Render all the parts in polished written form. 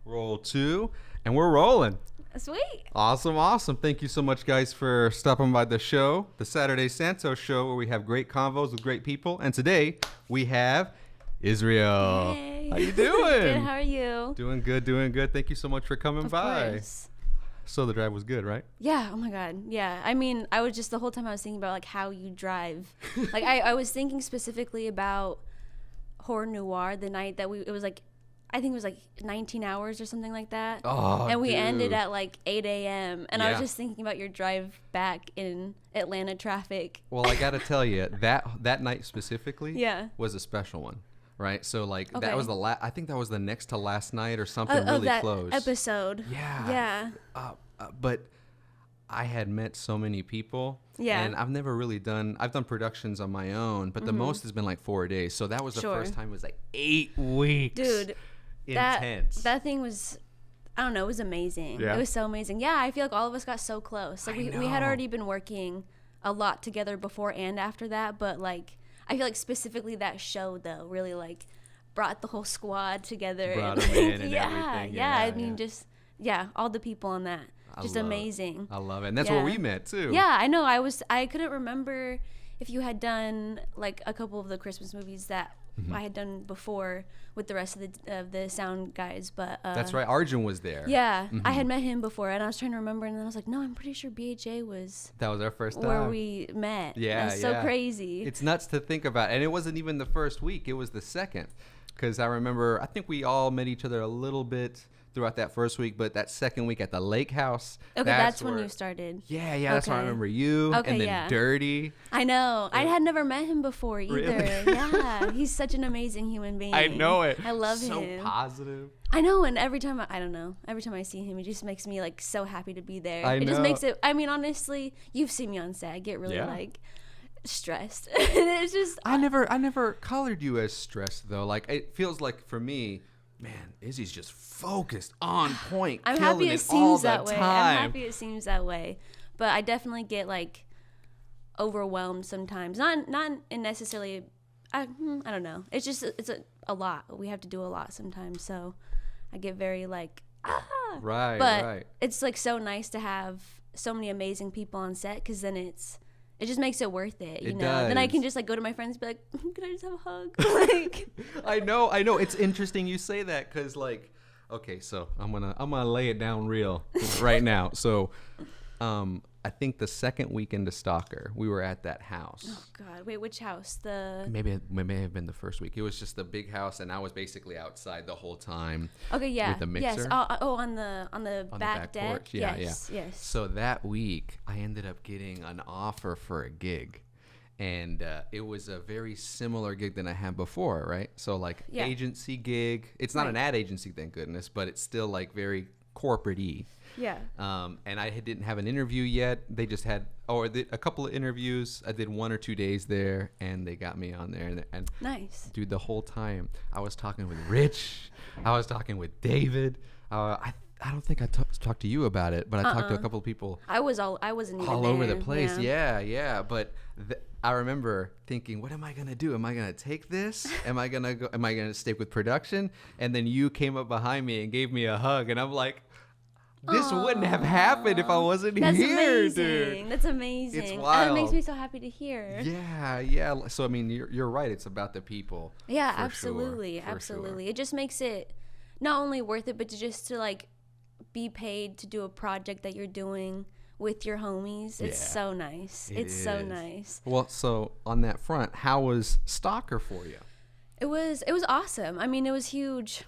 Roll two, and we're rolling. Sweet. Awesome. Thank you so much, guys, for stopping by the show, the Saturday Santos Show, where we have great convos with great people. And today we have Israel. Hey. How you doing? Good. How are you? Doing good. Thank you so much for coming by. Of course. So the drive was good, right? Yeah. Oh my God. Yeah. I mean, I was just the whole time I was thinking about like how you drive. Like I was thinking specifically about Horror Noir the night that it was like, I think it was like 19 hours or something like that. Oh, and we dude. ended at like 8 a.m. And I was Yeah. just thinking about your drive back in Atlanta traffic. Well, I got to tell you, that night specifically Yeah. was a special one, right? So, like, Okay. that was I think that was the next to last night or something really Of that close. episode. Yeah. Yeah. But I had met so many people. Yeah. And I've done productions on my own, but the most has been like 4 days. So that was the Sure. first time it was like 8 weeks. Dude. Intense. That thing was, I don't know, it was amazing. Yeah. It was so amazing. Yeah, I feel like all of us got so close. Like we had know. already been working a lot together before and after that, but like I feel like specifically that show though really like brought the whole squad together. Brought and, them in like, and yeah, everything. yeah. I Yeah, mean, yeah. just all the people on that, just love it. amazing. I love it. And that's Yeah. where we met too. Yeah, I know. I couldn't remember if you had done like a couple of the Christmas movies that I had done before with the rest of the sound guys, but That's right. Arjun was there. yeah, I had met him before, and I was trying to remember, and then I was like, no, I'm pretty sure BHA was That was our first time. where we met. Yeah, That's so yeah. crazy. It's nuts to think about. And it wasn't even the first week. It was the second. Because I remember, I think we all met each other a little bit throughout that first week, but that second week at the lake house. Okay, that's when where- you started. Yeah, that's when I Okay. remember you. Okay, and then yeah. Dirty. I know. I had never met him before either. Really? Yeah, he's such an amazing human being. I know it. I love so him. So positive. I know, and every time I don't know, every time I see him, it just makes me like so happy to be there. I It just know. makes it. I mean, honestly, you've seen me on set. I get really Yeah. like stressed. It's just I never colored you as stressed though. Like it feels like for me, man, Izzy's just focused, on point, I'm killing happy it all seems the that way. I'm time. happy it seems that way, but I definitely get like overwhelmed sometimes. Not in necessarily. I don't know. It's just it's a lot. We have to do a lot sometimes, so I get very like Right, But right. it's like so nice to have so many amazing people on set because then it just makes it worth it, you It know. Then I does. can just like go to my friends and be like, "Can I just have a hug?" Like, I know. It's interesting you say that because, like, okay, so I'm gonna lay it down real right now. So, I think the second weekend to Stalker, we were at that house. oh God, wait, which house? The Maybe it may have been the first week. It was just a big house, and I was basically outside the whole time. okay, yeah, With the yes. mixer? On the On the back deck. porch. Yeah, yes, yeah. yes. So that week, I ended up getting an offer for a gig. And it was a very similar gig than I had before, right? So, like, Yeah. agency gig. It's not Right. an ad agency, thank goodness, but it's still, like, very corporate-y. Yeah. And I didn't have an interview yet. They just had a couple of interviews. I did 1 or 2 days there, and they got me on there. And Nice. dude, the whole time I was talking with Rich, I was talking with David. I don't think I talked to you about it, but I talked to a couple of people I wasn't even all over the there. place. Yeah. But I remember thinking, what am I gonna do? Am I gonna take this? Am I gonna stick with production? And then you came up behind me and gave me a hug, and I'm like, this wouldn't have happened if I wasn't That's here, amazing. dude. That's amazing. It's And it wild. makes me so happy to hear. Yeah. So I mean, you're right. It's about the people. Yeah, for absolutely, sure, for absolutely. sure. It just makes it not only worth it, but to like be paid to do a project that you're doing with your homies. It's Yeah. so nice. It It's so is. nice. Well, so on that front, how was Stalker for you? It was awesome. I mean, it was huge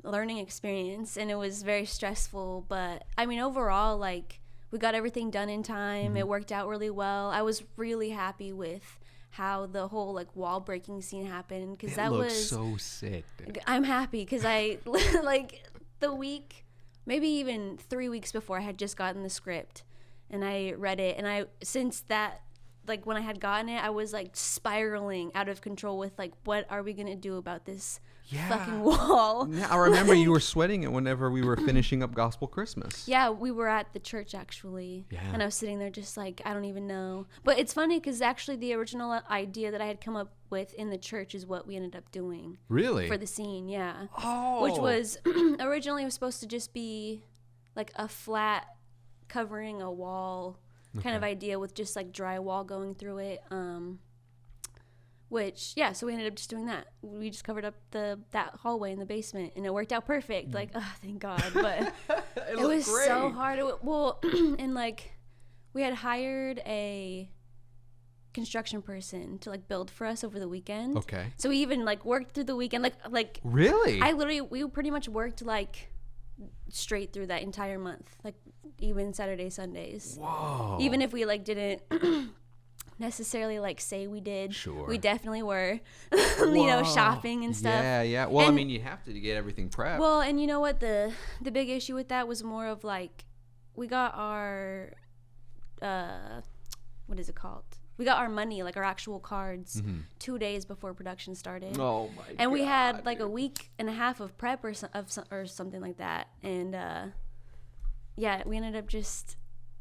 learning experience and it was very stressful, but I mean overall like we got everything done in time. It worked out really well. I was really happy with how the whole like wall breaking scene happened because that looks was so sick, dude. I'm happy because I like the week, maybe even 3 weeks before, I had just gotten the script and I read it, and since that, like when I had gotten it, I was like spiraling out of control with like, what are we gonna do about this fucking wall. Yeah, I remember you were sweating it whenever we were finishing up Gospel Christmas. Yeah, we were at the church actually. Yeah. And I was sitting there just like, I don't even know. But it's funny because actually the original idea that I had come up with in the church is what we ended up doing. Really? For the scene, yeah. Oh. Which was, originally it was supposed to just be like a flat covering a wall kind of idea with just like drywall going through it. Which, yeah, so we ended up just doing that. We just covered up that hallway in the basement, and it worked out perfect. Like, oh, thank God. But it was great. so hard. Well, and like, we had hired a construction person to like build for us over the weekend. Okay. So we even like worked through the weekend. Like Really? we pretty much worked like straight through that entire month. Like, even Saturday, Sundays. Whoa. Even if we like didn't necessarily like say we did, Sure. we definitely were, you know, shopping and stuff. Yeah. Well, And- I mean, you have to get everything prepped. Well, and you know what, the big issue with that was more of like, we got our what is it called, we got our money, like our actual cards, 2 days before production started. Oh my god. And we had like a week and a half of prep or something like that. And yeah, we ended up just,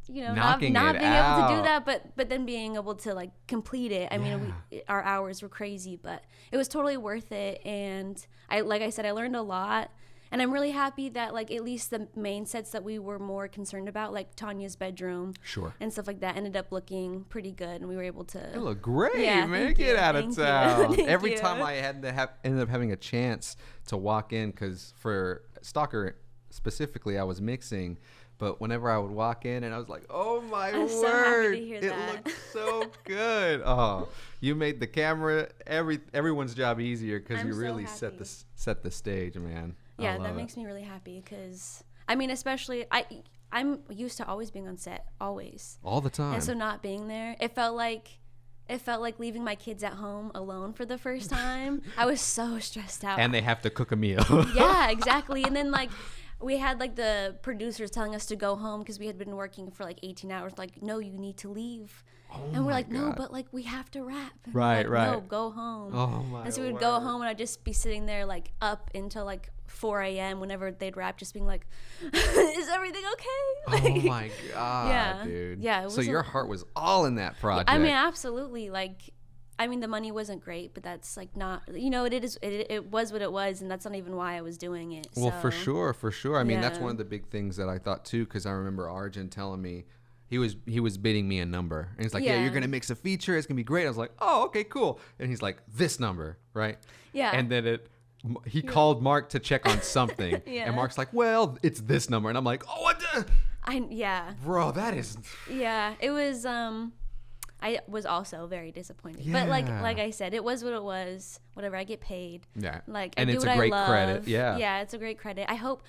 you know, not being able to do that, but then being able to like complete it. I mean, our hours were crazy, but it was totally worth it. And like I said, I learned a lot. And I'm really happy that like at least the main sets that we were more concerned about, like Tanya's bedroom, Sure, and stuff like that, ended up looking pretty good, and we were able to. It looked great, Yeah, man. thank Get you, out of thank you, town. thank Every you. time I had to ended up having a chance to walk in, because for Stalker specifically, I was mixing. But whenever I would walk in, and I was like, "Oh my I'm word! so happy to hear it that. looked so good." Oh, you made the camera everyone's job easier because I'm you so really happy. set the stage, man. I Yeah, love that it. makes me really happy because I mean, especially I'm used to always being on set, always, all the time. and so not being there, it felt like leaving my kids at home alone for the first time. I was so stressed out. And they have to cook a meal. Yeah, exactly. And then like we had like the producers telling us to go home because we had been working for like 18 hours. Like, no, you need to leave. And we're my like, no, God. but like we have to wrap. And Right, we're like, No, right. go home. Oh my And so we would go word. home, and I'd just be sitting there like up until like 4 a.m. whenever they'd wrap, just being like, is everything okay? Oh Like, my god, Yeah. dude. Yeah, it So was your a- heart was all in that project. I mean, absolutely. Like, I mean, the money wasn't great, but that's like not, you know, it was what it was, and that's not even why I was doing it. Well, so. for sure. I mean, that's Yeah. one of the big things that I thought too, because I remember Arjun telling me he was bidding me a number, and he's like, "Yeah, Yeah. you're gonna mix a feature. It's gonna be great." I was like, "Oh, okay, cool." And he's like, "This number, right?" Yeah. And then he called Mark to check on something, Yeah. and Mark's like, "Well, it's this number," and I'm like, "Oh, what the?" Yeah. Bro, that is. Yeah, it was I was also very disappointed. But like Yeah. I said, it was what it was. Whatever, I get paid. Yeah. Like And I do it's what a great I love. credit. Yeah. Yeah, it's a great credit. I hope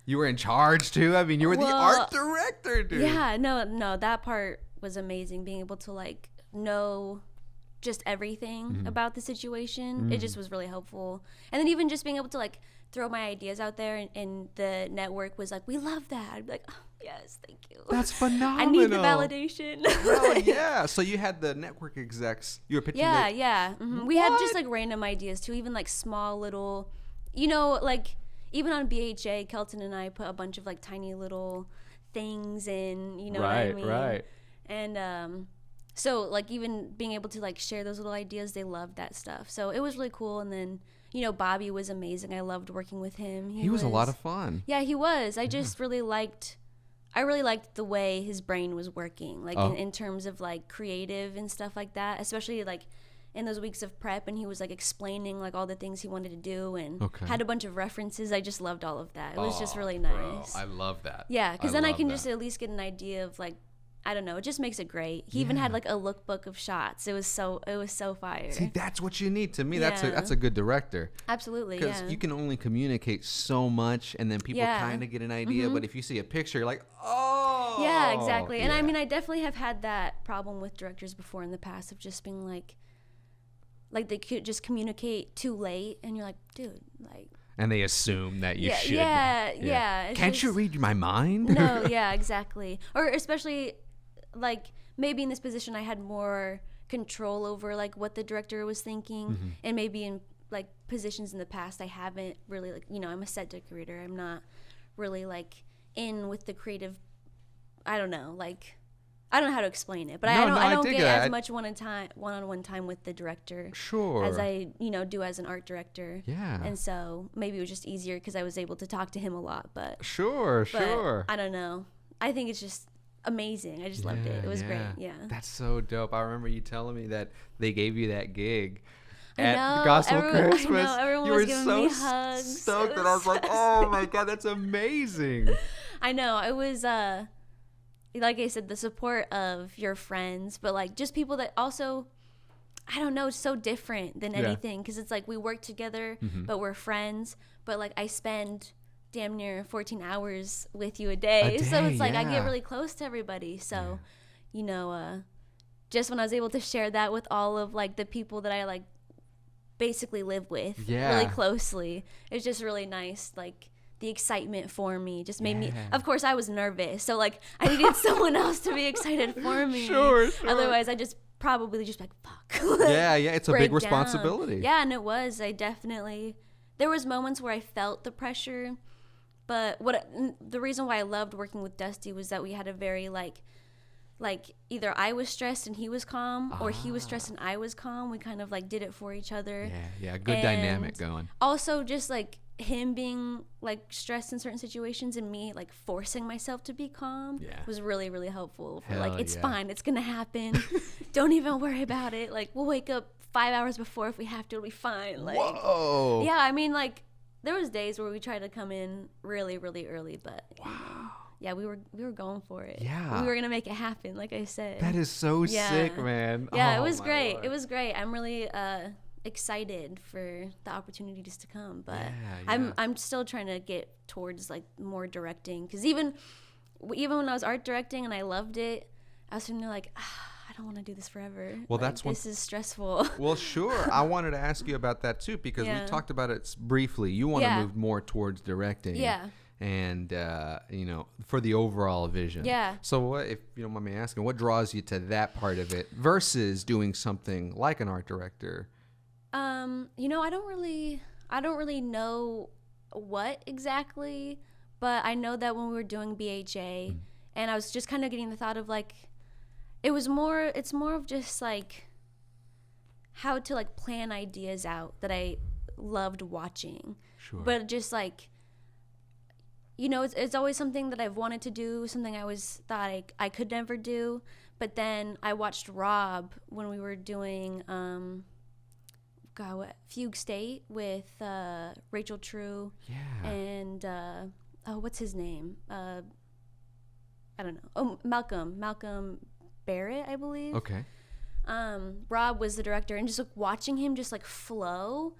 You were in charge too. I mean, you were the Well, art director, dude. Yeah, no, that part was amazing, being able to like know just everything Mm-hmm. about the situation. It just was really helpful. And then even just being able to like throw my ideas out there, and the network was like, "We love that." I'd be like, "Oh, yes, thank you." That's phenomenal. I need the validation. Hell yeah. So you had the network execs. You were pitching. Yeah, the- yeah. We had just What? like random ideas too, even like small little, you know, like even on BHA, Kelton and I put a bunch of like tiny little things in, you know what I mean? Right. And so like even being able to like share those little ideas, they loved that stuff. So it was really cool. And then, you know, Bobby was amazing. I loved working with him. He was a lot of fun. Yeah, he was. I just really liked the way his brain was working, like Oh. in terms of like creative and stuff like that, especially like in those weeks of prep, and he was like explaining like all the things he wanted to do, and Okay. had a bunch of references. I just loved all of that. It was just Oh, really bro, nice. I love that. Yeah, because then I love can that. just at least get an idea of like, I don't know, it just makes it great. He even had like a lookbook of shots. It was so fire. See, that's what you need. To me, that's Yeah. that's a good director. Absolutely, Because yeah. you can only communicate so much, and then people Yeah. kind of get an idea. But if you see a picture, you're like, oh. Yeah, exactly. And I yeah. mean, I definitely have had that problem with directors before in the past of just being like they could just communicate too late, and you're like, dude, like, And they assume that you yeah, should. yeah. It's Can't you just- read my mind? No, yeah, exactly. Or especially, like, maybe in this position I had more control over like what the director was thinking, Mm-hmm. and maybe in like positions in the past, I haven't really like, you know, I'm a set decorator. I'm not really like in with the creative. I don't know, like I don't know how to explain it, but I don't get as much one-on-one time with the director as I, you know, do as an art director. Yeah. And so maybe it was just easier because I was able to talk to him a lot. But sure. I don't know. I think it's just amazing. I just loved it. It was great. Yeah. That's so dope. I remember you telling me that they gave you that gig at know, Gospel Christmas. I know, everyone you was were giving so me hugs. stoked, and I was like, "Oh my God, that's amazing!" I know. It was like I said, the support of your friends, but like just people that also, I don't know, it's so different than anything because it's like we work together, but we're friends. But like I spend damn near 14 hours with you a day. So it's like I get really close to everybody. So, you know, just when I was able to share that with all of like the people that I like basically live with really closely, it's just really nice. Like the excitement for me just made me, of course I was nervous, so like I needed someone else to be excited for me. Sure. Otherwise I just probably just like fuck. It's a big responsibility. Yeah, and it was. There was moments where I felt the pressure, but the reason why I loved working with Dusty was that we had a very like either I was stressed and he was calm, or he was stressed and I was calm. We kind of like did it for each other. Good dynamic going. Also just like him being like stressed in certain situations and me like forcing myself to be calm was really, really helpful for like, it's fine, it's gonna happen. Don't even worry about it. Like we'll wake up 5 hours before if we have to, it'll be fine. Like, whoa. Yeah, I mean like there was days where we tried to come in really, really early, but you know, yeah, we were going for it. Yeah, we were gonna make it happen. Like I said, that is so sick, man. Yeah, it was great. Lord. It was great. I'm really excited for the opportunities to come, but I'm still trying to get towards like more directing, because even when I was art directing and I loved it, I was sitting there like, I don't want to do this forever. Well, like, this is stressful. Well, sure. I wanted to ask you about that too, because we talked about it briefly. You want to move more towards directing. Yeah. And, you know, for the overall vision. Yeah. So what, if you don't mind me asking, what draws you to that part of it versus doing something like an art director? You know, I don't really know what exactly, but I know that when we were doing BHA and I was just kind of getting the thought of like, it's more of just like how to like plan ideas out that I loved watching. Sure. But just like, you know, it's always something that I've wanted to do, something I always thought I could never do. But then I watched Rob when we were doing Fugue State with Rachel True. Yeah. And what's his name? I don't know. Oh, Malcolm Barrett, I believe. Okay. Rob was the director, and just like watching him just like flow,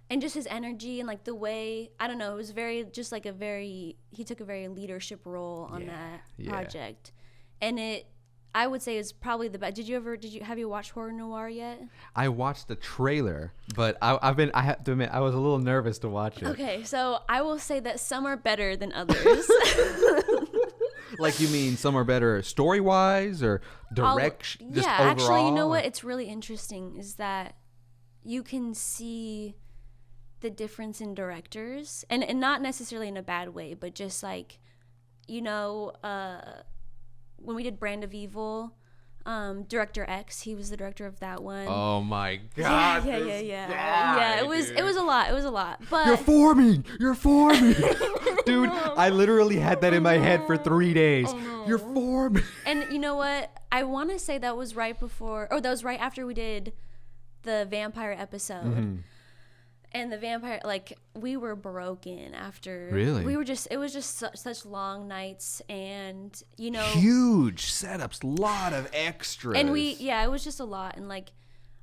and just his energy and like the way, I don't know, it was very just like he took a very leadership role on that project, and I would say is probably the best. Have you watched Horror Noir yet? I watched the trailer, but I have to admit I was a little nervous to watch it. Okay, so I will say that some are better than others. Like, you mean some are better story-wise or direction? Yeah, overall? Actually, you know what? It's really interesting is that you can see the difference in directors, and not necessarily in a bad way, but just like, you know, when we did Brand of Evil, Director X, he was the director of that one. Oh my God! Yeah. It was a lot. But you're forming, dude. I literally had that in my head for 3 days. You're forming. And you know what? I want to say that was right after we did the vampire episode. Mm-hmm. And the vampire, like, we were broken after. Really? It was just such long nights, and, you know. Huge setups, lot of extras. And it was just a lot, and, like,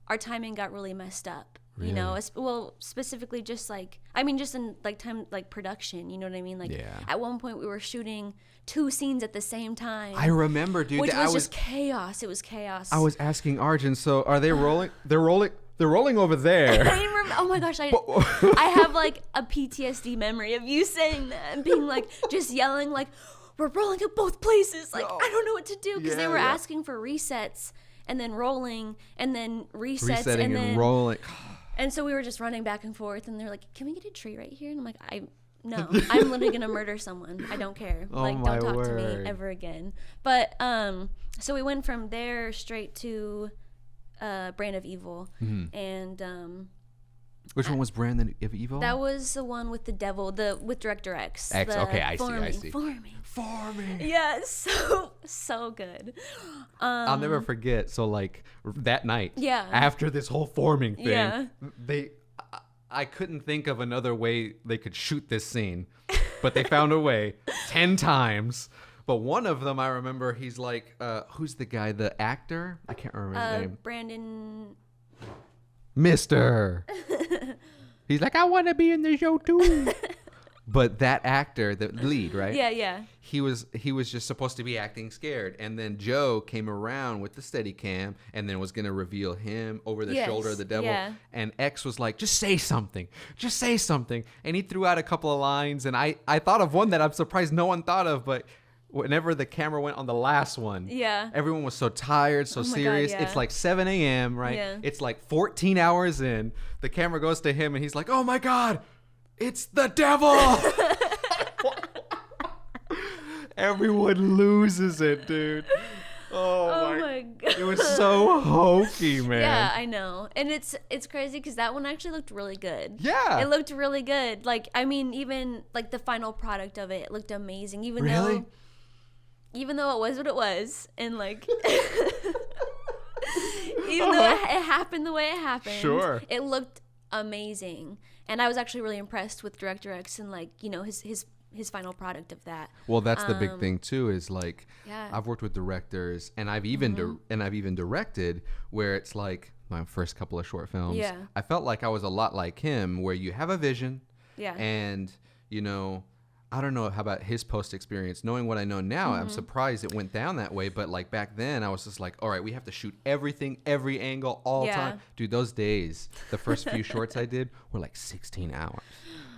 our timing got really messed up. Really? You know, well, specifically just, like, just in, like, time, like, production, you know what I mean? Like, at one point we were shooting 2 scenes at the same time. I remember, dude. Which was just chaos. It was chaos. I was asking Arjun, so are they rolling? They're rolling over there. Oh my gosh, I have like a PTSD memory of you saying that and being like, just yelling like, we're rolling at both places. Like, I don't know what to do, because they were asking for resets and then rolling and then resets and then rolling. And so we were just running back and forth, and they're like, "Can we get a tree right here?" And I'm like, No, I'm literally gonna murder someone. I don't care. Oh, like, my don't talk word. to me ever again. But so we went from there straight to Brand of Evil, and which one was Brand of Evil? that was the one with the devil, with Director X. Okay, I see. Forming. Yeah, so good. I'll never forget. So like that night, Yeah. after this whole forming thing, Yeah. I couldn't think of another way they could shoot this scene, but they found a way 10 times. But one of them, I remember, he's like, who's the guy, the actor? I can't remember his name. Brandon. Mister. He's like, I want to be in the show too. But that actor, the lead, right? Yeah. He was just supposed to be acting scared, and then Joe came around with the Steadicam, and then was gonna reveal him over the shoulder of the devil. Yeah. And X was like, just say something, and he threw out a couple of lines, and I thought of one that I'm surprised no one thought of, but whenever the camera went on the last one, everyone was so tired, so serious. God, yeah. It's like 7 a.m., right? Yeah. It's like 14 hours in. The camera goes to him, and he's like, oh my God, it's the devil. Everyone loses it, dude. Oh my God. It was so hokey, man. Yeah, I know. And it's crazy because that one actually looked really good. Yeah. It looked really good. Like, I mean, even like the final product of it looked amazing. Even though it was what it was, and like even though it happened the way it happened, Sure, it looked amazing. And I was actually really impressed with Director X and like, you know, his final product of that. Well, that's the big thing too, is like, Yeah. I've worked with directors, and I've even I've even directed where it's like my first couple of short films. Yeah. I felt like I was a lot like him, where you have a vision. Yeah. And you know, I don't know how about his post experience. Knowing what I know now, I'm surprised it went down that way. But like back then, I was just like, all right, we have to shoot everything, every angle, all time. Dude, those days, the first few shorts I did were like 16 hours.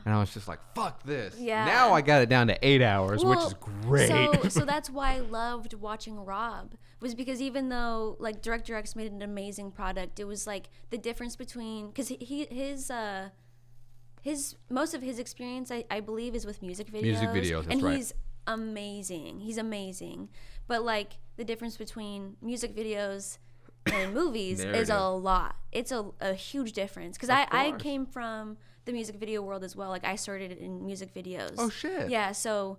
And I was just like, fuck this. Yeah. Now I got it down to 8 hours, which is great. So that's why I loved watching Rob, was because even though like Director X made an amazing product, it was like the difference between, because his most of his experience, I believe, is with music videos. Music videos, that's right. And he's amazing. He's amazing. But like the difference between music videos and movies is a lot. It's a huge difference. Because I came from the music video world as well. Like I started in music videos. Oh shit. Yeah. So,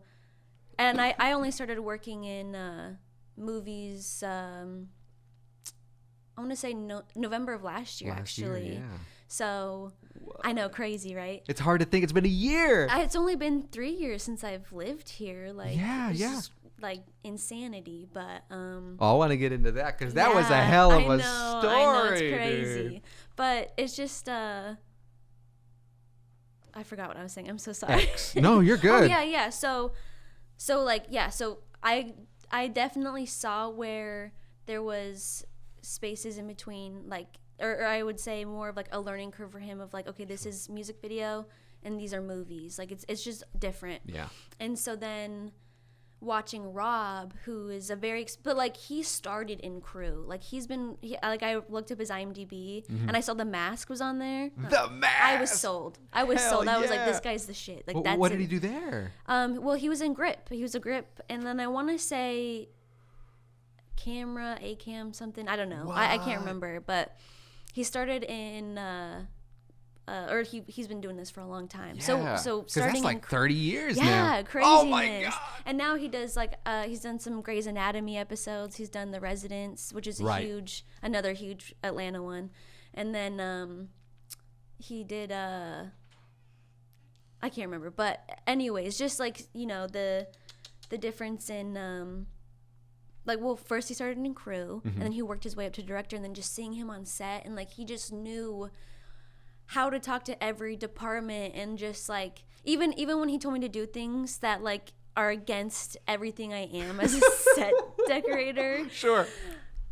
and I only started working in movies. I want to say November of last year, actually. Yeah. So, I know, crazy, right? It's hard to think it's been a year. It's only been 3 years since I've lived here. Like, it's yeah. just, like insanity, but Oh, I want to get into that because that was a hell of a story. I know, it's crazy, dude. but it's just I forgot what I was saying. I'm so sorry. No, you're good. Oh, yeah. So I definitely saw where there was spaces in between, like, or I would say more of like a learning curve for him of like, okay, this is music video and these are movies. Like it's just different. Yeah. And so then watching Rob, who is but like he started in crew. Like like I looked up his IMDb and I saw The Mask was on there. The Mask. I was sold. I was was like, this guy's the shit. Like that's what did he do there? Well, he was in Grip. He was a Grip, and then I want to say Camera, A-Cam, something. I don't know. I can't remember, but he started in or he's been doing this for a long time. Yeah. So that's starting in like 30 years now. Yeah, craziness. Oh my God. And now he does like he's done some Grey's Anatomy episodes. He's done The Residents, which is another huge Atlanta one. And then he did I can't remember, but anyways, just like, you know, the difference in like, well, first he started in crew and then he worked his way up to director, and then just seeing him on set and like he just knew how to talk to every department, and just like even when he told me to do things that like are against everything I am as a set decorator. Sure.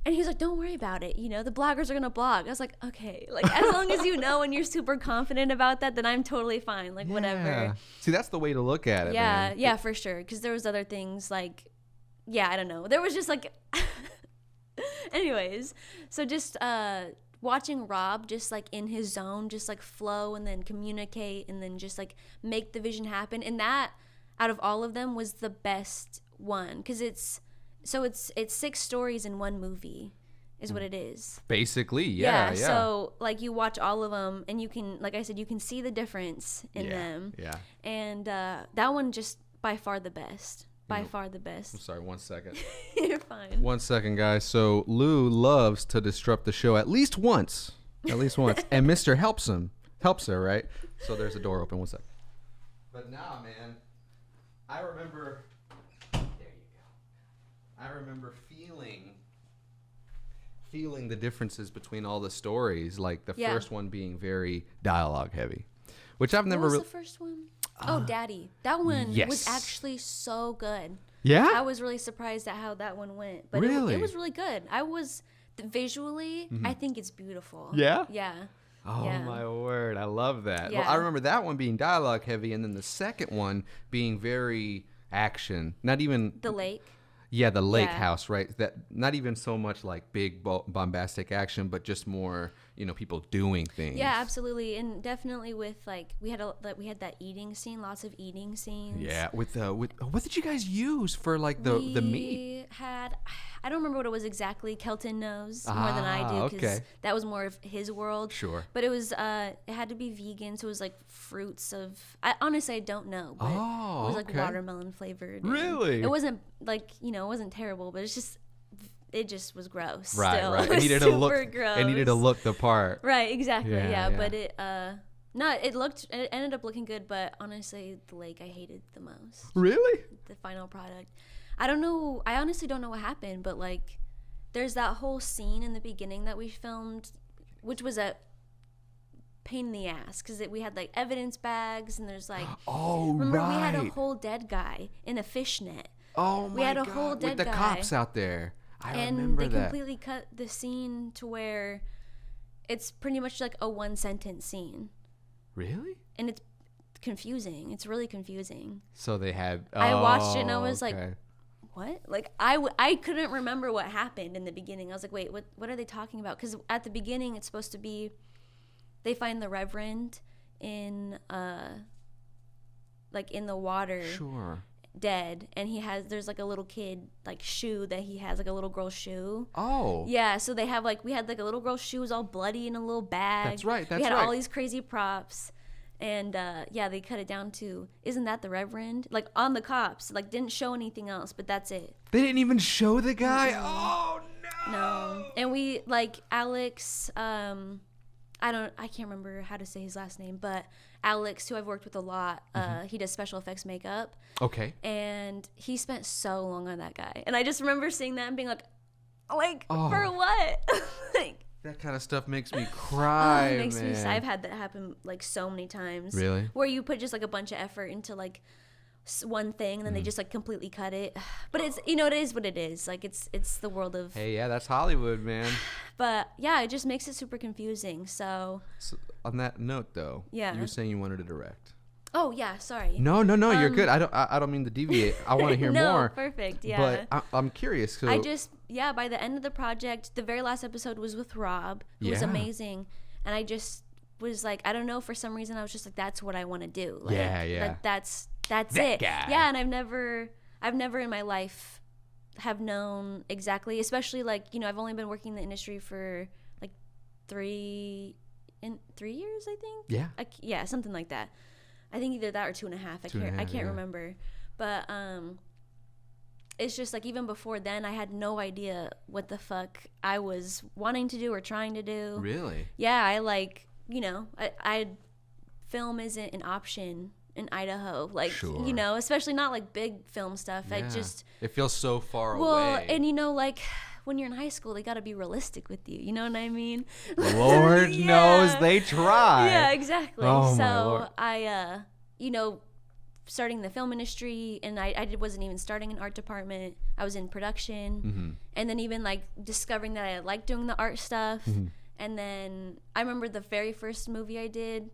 And he's like, don't worry about it. You know, the bloggers are going to blog. I was like, okay, like as long as you know and you're super confident about that, then I'm totally fine. Like whatever. See, that's the way to look at it. Yeah. Man. Yeah, for sure. Cause there was other things like, yeah, I don't know. There was just like, anyways, so just watching Rob just like in his zone, just like flow and then communicate and then just like make the vision happen. And that out of all of them was the best one, because it's 6 stories in one movie is what it is. Basically, yeah. So like you watch all of them and you can, like I said, you can see the difference in them. Yeah. And that one just by far the best. By far the best. I'm sorry, 1 second. You're fine. 1 second, guys. So Lou loves to disrupt the show at least once. And Mr. helps her, right? So there's a door open. 1 second. But nah, man, I remember, there you go. I remember feeling the differences between all the stories, like the first one being very dialogue heavy, which I've never What was the first one? Daddy. That one was actually so good. Yeah? I was really surprised at how that one went. But Really? it was really good. Visually, I think it's beautiful. Yeah? Yeah. Oh, Yeah. my word. I love that. Yeah. Well, I remember that one being dialogue heavy, and then the second one being very action. Not even... The lake. Yeah, the lake Yeah. house, right? That not even so much like big bombastic action, but just more, people doing things. Yeah, absolutely. And definitely with like we had that eating scene, lots of eating scenes. Yeah, with what did you guys use for like the meat? We had, I don't remember what it was exactly. Kelton knows more than I do, because okay. that was more of his world. Sure. But it was it had to be vegan, so it was like fruits of. Honestly, I don't know, but it was like okay. watermelon flavored. and Really? It wasn't like it wasn't terrible, but it just was gross. Right, still. right. It was It super gross. needed to look the part. Right, exactly. Yeah, Yeah, yeah. but it ended up looking good, but honestly, the lake I hated the most. Really? The final product. I don't know. I honestly don't know what happened, but like there's that whole scene in the beginning that we filmed, which was a pain in the ass, because we had like evidence bags and there's like remember we had a whole dead guy in a fishnet. Oh my We had a God. whole dead with the guy. cops out there. I And remember they that. completely cut the scene to where it's pretty much like a 1-sentence scene. Really? And it's confusing. It's really confusing. So they had. I watched it and I was like, okay. what? Like I couldn't remember what happened in the beginning. I was like, wait, what are they talking about? Because at the beginning it's supposed to be they find the Reverend in like in the water. Sure. Dead, and there's like a little kid like shoe that he has, like a little girl's shoe. Oh. Yeah, so we had like a little girl's shoe, was all bloody in a little bag. That's right. We had all these crazy props, and they cut it down to, isn't that the Reverend? Like on the cops, like didn't show anything else, but that's it. They didn't even show the guy. Oh no. No, and we like Alex. I can't remember how to say his last name, but Alex, who I've worked with a lot, he does special effects makeup. Okay. And he spent so long on that guy. And I just remember seeing that and being like Oh. for what? Like, That kind of stuff makes me cry, it makes man. me sad. I've had that happen like so many times. Really? Where you put just like a bunch of effort into like one thing and then they just like completely cut it. But it's, it is what it is. Like it's the world of. Hey, yeah, that's Hollywood, man. But yeah, it just makes it super confusing. So on that note, though, Yeah. you were saying you wanted to direct. oh yeah, sorry. No, you're good. I don't mean to deviate. I want to hear no, more. Perfect. Yeah. But I'm curious. So, by the end of the project, the very last episode was with Rob, who was Yeah. amazing. And I just was like, I don't know, for some reason, I was just like, that's what I want to do. Like, Yeah. That's That it. guy. Yeah. And I've never in my life have known exactly, especially like, I've only been working in the industry for like 3 years, I think. Yeah. Yeah, something like that. I think either that or 2.5. I can't remember. But it's just like even before then, I had no idea what the fuck I was wanting to do or trying to do. Really? Yeah, I like, I film isn't an option in Idaho. Like, Sure. Especially not like big film stuff. Yeah. I just, It feels so far well, away. and like when you're in high school, they got to be realistic with you. You know what I mean? Lord Yeah. knows they try. Yeah, exactly. Oh, so my Lord. I, starting the film industry, and I wasn't even starting an art department. I was in production, Mm-hmm. and then even like discovering that I liked doing the art stuff. Mm-hmm. And then I remember the very first movie I did,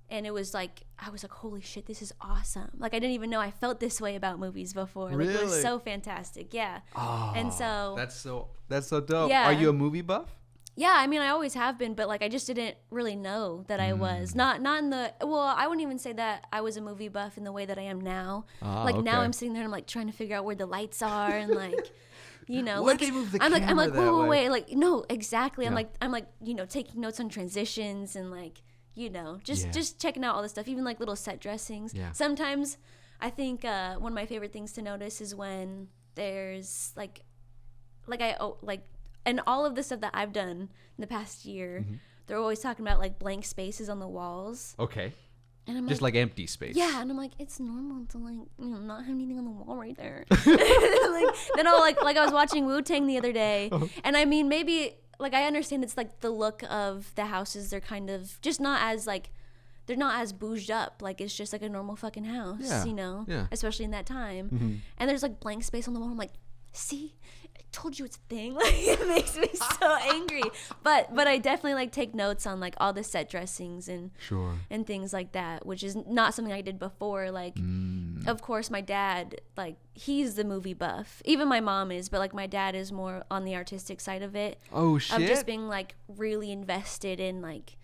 and it was like, I was like, holy shit, this is awesome. Like, I didn't even know I felt this way about movies before. Like, it was Really? so fantastic. Yeah. Oh, And so that's so dope. Yeah. Are you a movie buff? Yeah, I mean, I always have been, but like I just didn't really know that I was. Not in the well, I wouldn't even say that I was a movie buff in the way that I am now. Like now I'm sitting there and I'm like trying to figure out where the lights are and like Why'd they move the I'm camera like that way? wait, like no, exactly. Yeah. I'm like taking notes on transitions and like just checking out all this stuff, even like little set dressings. Yeah. Sometimes I think one of my favorite things to notice is when there's and all of the stuff that I've done in the past year, they're always talking about like blank spaces on the walls. Okay. And I'm Just like empty space. yeah, and I'm like, it's normal to like, not have anything on the wall right there. Then I'll like I was watching Wu-Tang the other day, and I mean maybe like I understand it's like the look of the houses, they're kind of just not as like they're not as bouged up, like it's just like a normal fucking house, Yeah. especially in that time. And there's like blank space on the wall. I'm like, see, I told you it's a thing. Like it makes me so angry. But I definitely like take notes on like all the set dressings and things like that, which is not something I did before. Like of course my dad, like he's the movie buff. Even my mom is, but like my dad is more on the artistic side of it. Oh shit. Of just being like really invested in like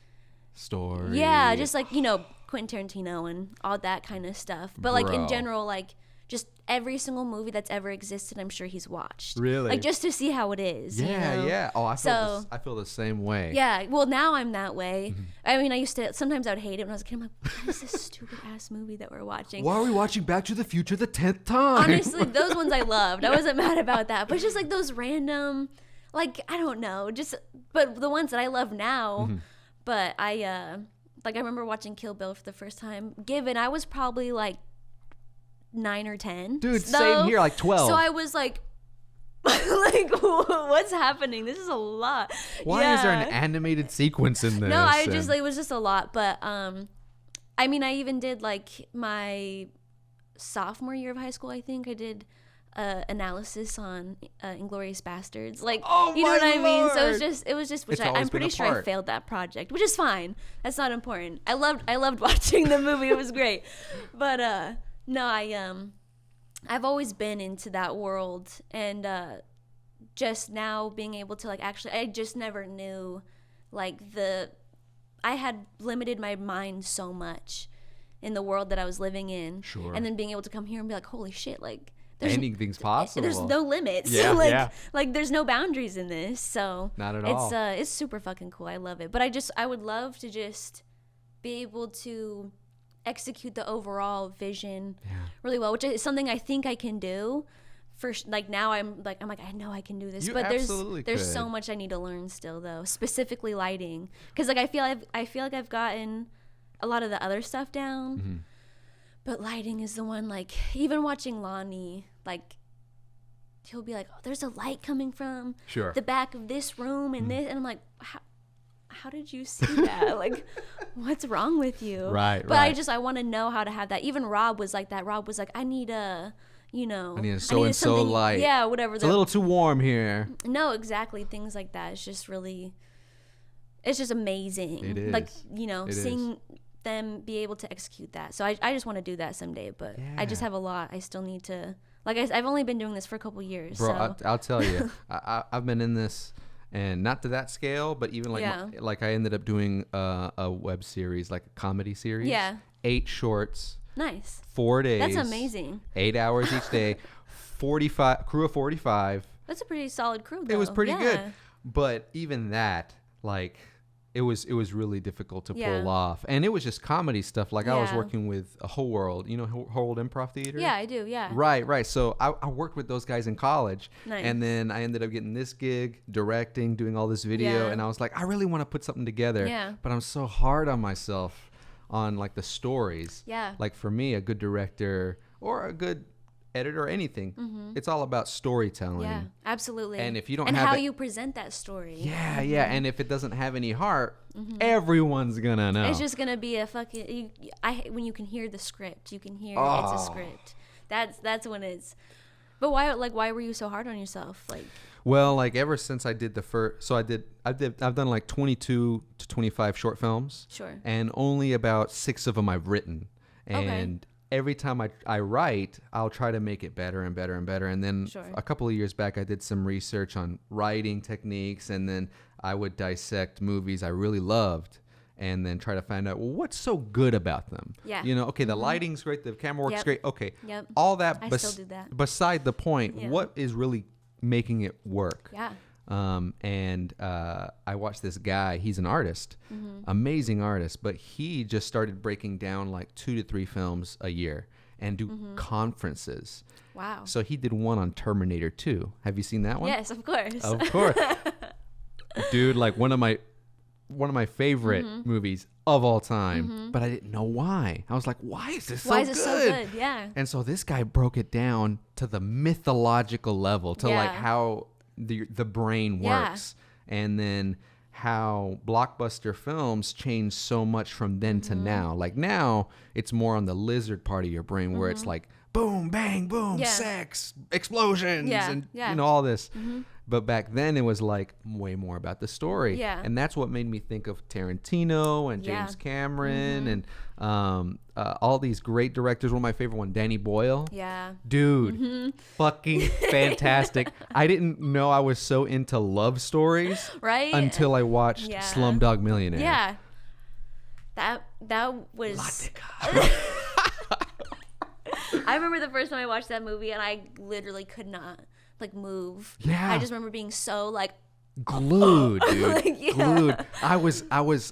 story. Yeah, just like, Quentin Tarantino and all that kind of stuff. But like in general, like just every single movie that's ever existed, I'm sure he's watched. Really? Like just to see how it is. Yeah. Oh, I feel the same way. Yeah. Well, now I'm that way. I mean, sometimes I would hate it when I was a kid. I'm like, what is this stupid ass movie that we're watching? Why are we watching Back to the Future the 10th time? Honestly, those ones I loved. I wasn't mad about that. But it's just like those random, like, I don't know, but the ones that I love now. But I remember watching Kill Bill for the first time. Given I was probably like 9 or 10. Dude, same here, like 12. So I was like, what's happening? This is a lot. Why is there an animated sequence in this? No, it was just a lot. But I mean, I even did like my sophomore year of high school. I think I did analysis on Inglourious Bastards, like you know what I mean. So it was just which I'm pretty sure I failed that project, which is fine. That's not important. I loved watching the movie. It was great, but no, I've always been into that world, and just now being able to like actually, I just never knew like I had limited my mind so much in the world that I was living in, and then being able to come here and be like, holy shit, like. Anything's possible. There's no limits. Yeah, like there's no boundaries in this. So not at all. It's super fucking cool. I love it. But I would love to just be able to execute the overall vision really well, which is something I think I can do. Like now I'm like I know I can do this. But there's so much I need to learn still though, specifically lighting. Because like I feel like I've gotten a lot of the other stuff down. But lighting is the one, like, even watching Lonnie, like, he'll be like, oh, there's a light coming from the back of this room and this. And I'm like, how did you see that? Like, what's wrong with you? Right. I want to know how to have that. Even Rob was like that. Rob was like, I need a so-and-so light. Yeah, whatever. It's a little too warm here. No, exactly. Things like that. It's just really, it's just amazing. It is. Like, seeing them be able to execute that. So I just want to do that someday, but I just have a lot I still need to, like I've only been doing this for a couple years. Bro, so. I'll tell you, I've been in this, and not to that scale, but even like I ended up doing a web series, like a comedy series. Yeah. 8 shorts. Nice. 4 days. That's amazing. 8 hours each day. 45 crew of 45. That's a pretty solid crew though. It was pretty good. But even that, like, it was really difficult to pull off. And it was just comedy stuff. Like I was working with a Whole World, Whole World Improv Theater? Yeah, I do, yeah. Right. So I worked with those guys in college. Nice. And then I ended up getting this gig, directing, doing all this video. And I was like, I really want to put something together. Yeah. But I'm so hard on myself on like the stories. Yeah. Like for me, a good director or a good editor or anything, it's all about storytelling. Yeah, absolutely. And if you don't and have how you present that story. Yeah. And if it doesn't have any heart, everyone's gonna know. It's just gonna be a fucking. When you can hear the script, you can hear it's a script. That's when it's. But why were you so hard on yourself? Like. Well, like ever since I did the first, so I've done like 22 to 25 short films. Sure. And only about 6 of them I've written. And every time I write, I'll try to make it better and better and better. And then a couple of years back, I did some research on writing techniques, and then I would dissect movies I really loved and then try to find out, well, what's so good about them? Yeah. You know, okay, the lighting's great, the camera work's Yep. great. Okay. Yep. All that, I still do that. beside the point, Yeah. what is really making it work? Yeah. I watched this guy, he's an artist, amazing artist, but he just started breaking down like 2 to 3 films a year and do conferences. Wow. So he did one on Terminator 2. Have you seen that one? Yes, of course. Of course. Dude, like one of my favorite movies of all time, but I didn't know why. I was like, why is this Why so is good? it so good? Yeah. And so this guy broke it down to the mythological level, to like Yeah. how the brain Yeah. works, and then how blockbuster films change so much from then to now. Like now, it's more on the lizard part of your brain where it's like boom, bang, boom, Yeah. sex, explosions, Yeah, and yeah. you know all this. But back then, it was like way more about the story. Yeah. And that's what made me think of Tarantino and Yeah. James Cameron and all these great directors. One of my favorite one, Danny Boyle. Yeah. Dude, fucking fantastic. I didn't know I was so into love stories Right? until I watched Yeah. Slumdog Millionaire. Yeah. That was. I remember the first time I watched that movie and I literally could not like move. Yeah. I just remember being so like Glued, dude. Like, yeah. Glued. I was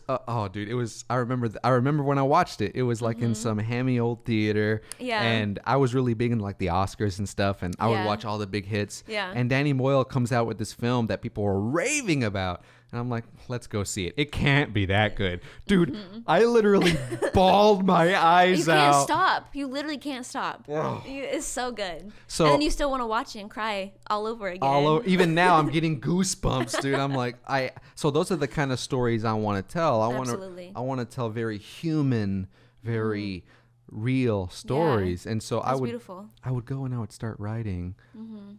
oh dude, it was I remember when I watched it. It was like in some hammy old theater. Yeah. And I was really big into like the Oscars and stuff, and I would Yeah. watch all the big hits. Yeah. And Danny Boyle comes out with this film that people were raving about. And I'm like, let's go see it. It can't be that good. Dude, I literally bawled my eyes you out. can't stop. You literally can't stop. Ugh. It's so good. So- and then you still want to watch it and cry all over again. All over, even now I'm getting goosebumps, dude. I'm like, so those are the kind of stories I want to tell. Absolutely. I want to tell very human, very real stories. And so That's beautiful. I would go and I would start writing,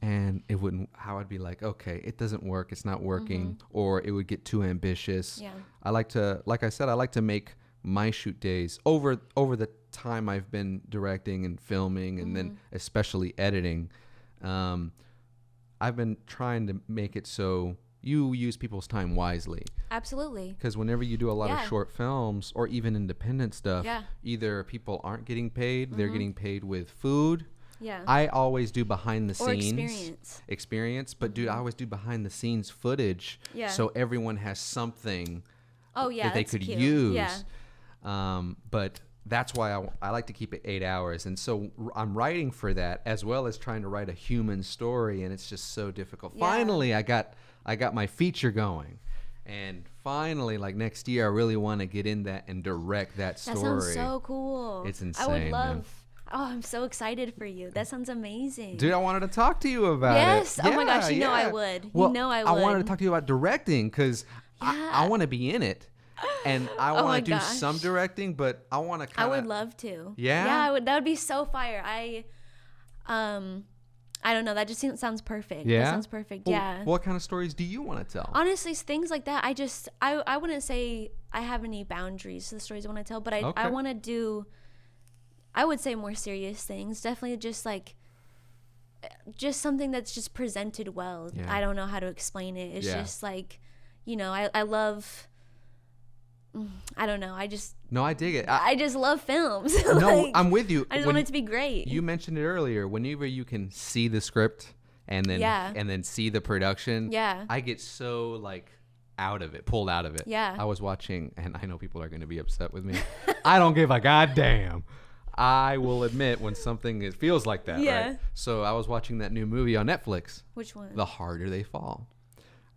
and I would be like, okay, it doesn't work, it's not working, or it would get too ambitious. Yeah. I like to make my shoot days over the time I've been directing and filming, and then especially editing. I've been trying to make it so you use people's time wisely. Absolutely. Because whenever you do a lot of Yeah. short films or even independent stuff, Yeah. either people aren't getting paid, they're getting paid with food. Yeah. I always do behind the Or scenes experience, but dude, I always do behind the scenes footage, Yeah. so everyone has something Oh yeah. that they that's could cute. use. Yeah. But that's why I like to keep it 8 hours, and so I'm writing for that as well as trying to write a human story, and it's just so difficult. Yeah. Finally, I got my feature going, and finally, like next year, I really want to get in that and direct that story. That sounds so cool. It's I insane, would man. love. Oh, I'm so excited for you. That sounds amazing. Dude, I wanted to talk to you about Yes. it. Oh my gosh, you know I yeah. would. You Well, know I I wanted to would. talk to you about directing because I want to be in it, and I Oh my want to do gosh. some directing, but I want to I kind of. would love to. Yeah? Yeah, I would. That would be so fire. I don't know. That just sounds perfect. Yeah? That sounds perfect. Well, yeah. What kind of stories do you want to tell? Honestly, things like that. I wouldn't say I have any boundaries to the stories I want to tell, but I Okay. want to do. I would say more serious things. Definitely just something that's just presented well. Yeah. I don't know how to explain it. It's Yeah. just like, I love. I don't know. No, I dig it. I just love films. No, Like, I'm with you. I just When want it to be great. You mentioned it earlier. Whenever you can see the script and then Yeah. and then see the production, Yeah. I get so like pulled out of it. Yeah. I was watching, and I know people are going to be upset with me. I don't give a goddamn. I will admit when something feels like that. Yeah. Right? So I was watching that new movie on Netflix, Which one? The Harder They Fall.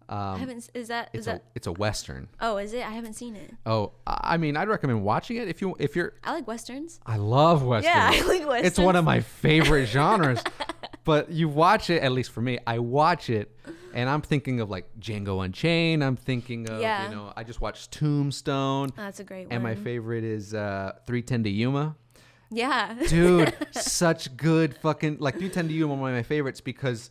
I haven't. Is that? It's a Western. Oh, is it? I haven't seen it. Oh, I mean, I'd recommend watching it if you're. I like westerns. I love Westerns. Yeah, I like westerns. It's one of my favorite genres. But you watch it, at least for me, I watch it, and I'm thinking of like Django Unchained. I'm thinking of, Yeah. I just watched Tombstone. Oh, that's a great one. And my favorite is 310 to Yuma. Yeah. Dude, such good fucking, like 310 to Yuma, one of my favorites because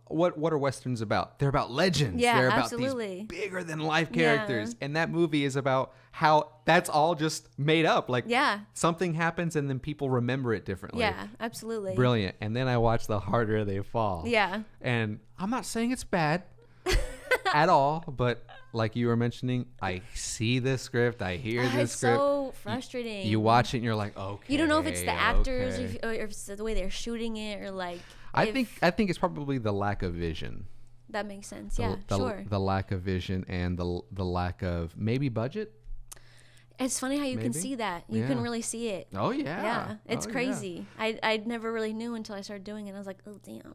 what are Westerns about? They're about legends. Yeah, They're about absolutely. these bigger than life characters. And that movie is about how that's all just made up. Like Yeah. something happens and then people remember it differently. Yeah, absolutely. Brilliant. And then I watched The Harder They Fall. Yeah. And I'm not saying it's bad at all, but like you were mentioning, I see this script, I hear this It's script. so frustrating. You watch it and you're like, okay. You don't know if it's the actors okay. or if it's the way they're shooting it or like. I think it's probably the lack of vision. That makes sense. Yeah, sure. The lack of vision and the lack of maybe budget. It's funny how you can Maybe. see that. You can really see it. Oh yeah. Yeah, it's Oh, crazy. I never really knew until I started doing it. I was like, oh damn.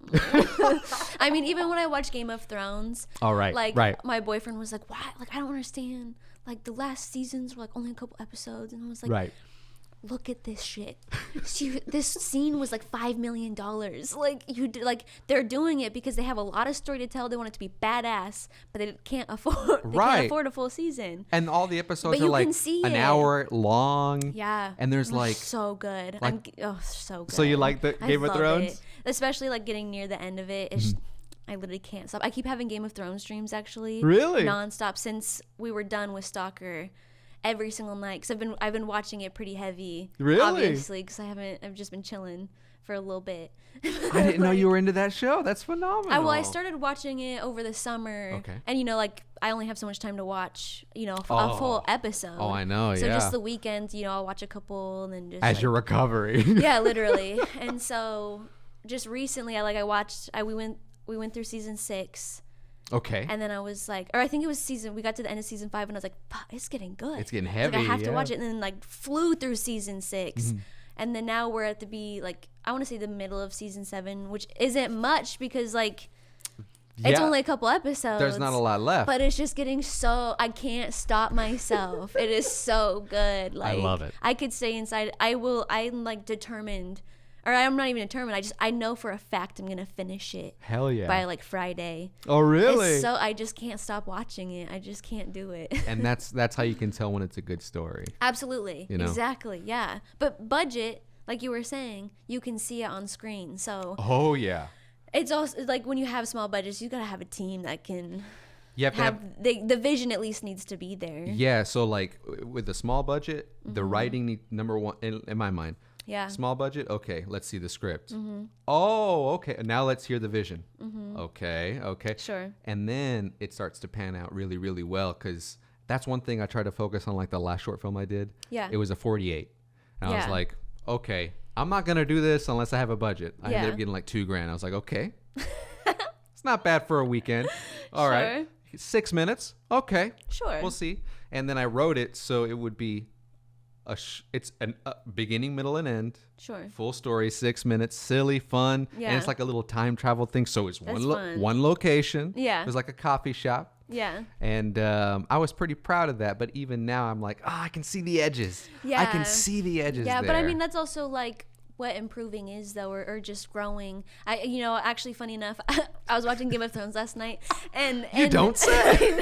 I mean, even when I watched Game of Thrones, All right. like right. my boyfriend was like, why? Like I don't understand. Like the last seasons were like only a couple episodes, and I was like, Right. look at this shit. This scene was like $5 million. Like they're doing it because they have a lot of story to tell. They want it to be badass, but they can't afford. They Right. can't afford a full season. And all the episodes But are you like can see an it. hour long. Yeah. And there's It was like so good. So good. So you like the I Game of love Thrones? it. Especially like getting near the end of it. It's I literally can't stop. I keep having Game of Thrones streams actually. Really? Nonstop since we were done with Stalker. Every single night, because I've been watching it pretty heavy. Really? Obviously, because I've just been chilling for a little bit. I didn't know you were into that show. That's phenomenal. I started watching it over the summer. Okay. And like I only have so much time to watch, a full episode. Oh, I know. So yeah. just the weekends, I'll watch a couple and then just As your recovery. yeah, literally. And so just recently, we went through season 6. Okay. And then I was like, or I think it was we got to the end of season 5 and I was like, fuck, it's getting good. It's getting Like, heavy. I have to yeah. watch it. And then like flew through season 6. And then now we're at I want to say the middle of season 7, which isn't much because like it's Yeah. only a couple episodes. There's not a lot left. But it's just getting I can't stop myself. It is so good. Like love it. I could stay inside. I'm like determined. Or I'm not even determined. I know for a fact I'm gonna finish it Hell yeah. by like Friday. Oh really? It's so I just can't stop watching it. I just can't do it. And that's how you can tell when it's a good story. Absolutely. You know? Exactly. Yeah. But budget, like you were saying, you can see it on screen. So Oh yeah. it's also like when you have small budgets, you gotta have a team that can You have to have the vision at least needs to be there. yeah. So like with a small budget, the writing number one in my mind. Yeah. Small budget. Okay, let's see the script. Oh, okay. Now let's hear the vision. Okay. Sure. And then it starts to pan out really, really well because that's one thing I try to focus on. Like the last short film I did. Yeah. It was a 48, and I was Yeah. like, okay, I'm not gonna do this unless I have a budget. I ended Yeah. up getting like $2,000. I was like, okay, it's not bad for a weekend. All right, 6 minutes. Okay, Sure. we'll see. And then I wrote it so it would be it's a beginning, middle, and end. Sure. Full story, 6 minutes, silly, fun, Yeah. and it's like a little time travel thing. So it's That's fun. one location. Yeah. It was like a coffee shop, Yeah. and I was pretty proud of that. But even now, I'm like, I can see the edges. I Yeah. can see the edges. Yeah, there. but I mean that's also like what improving is though, or just growing. Actually funny enough, I was watching Game of Thrones last night and You don't say.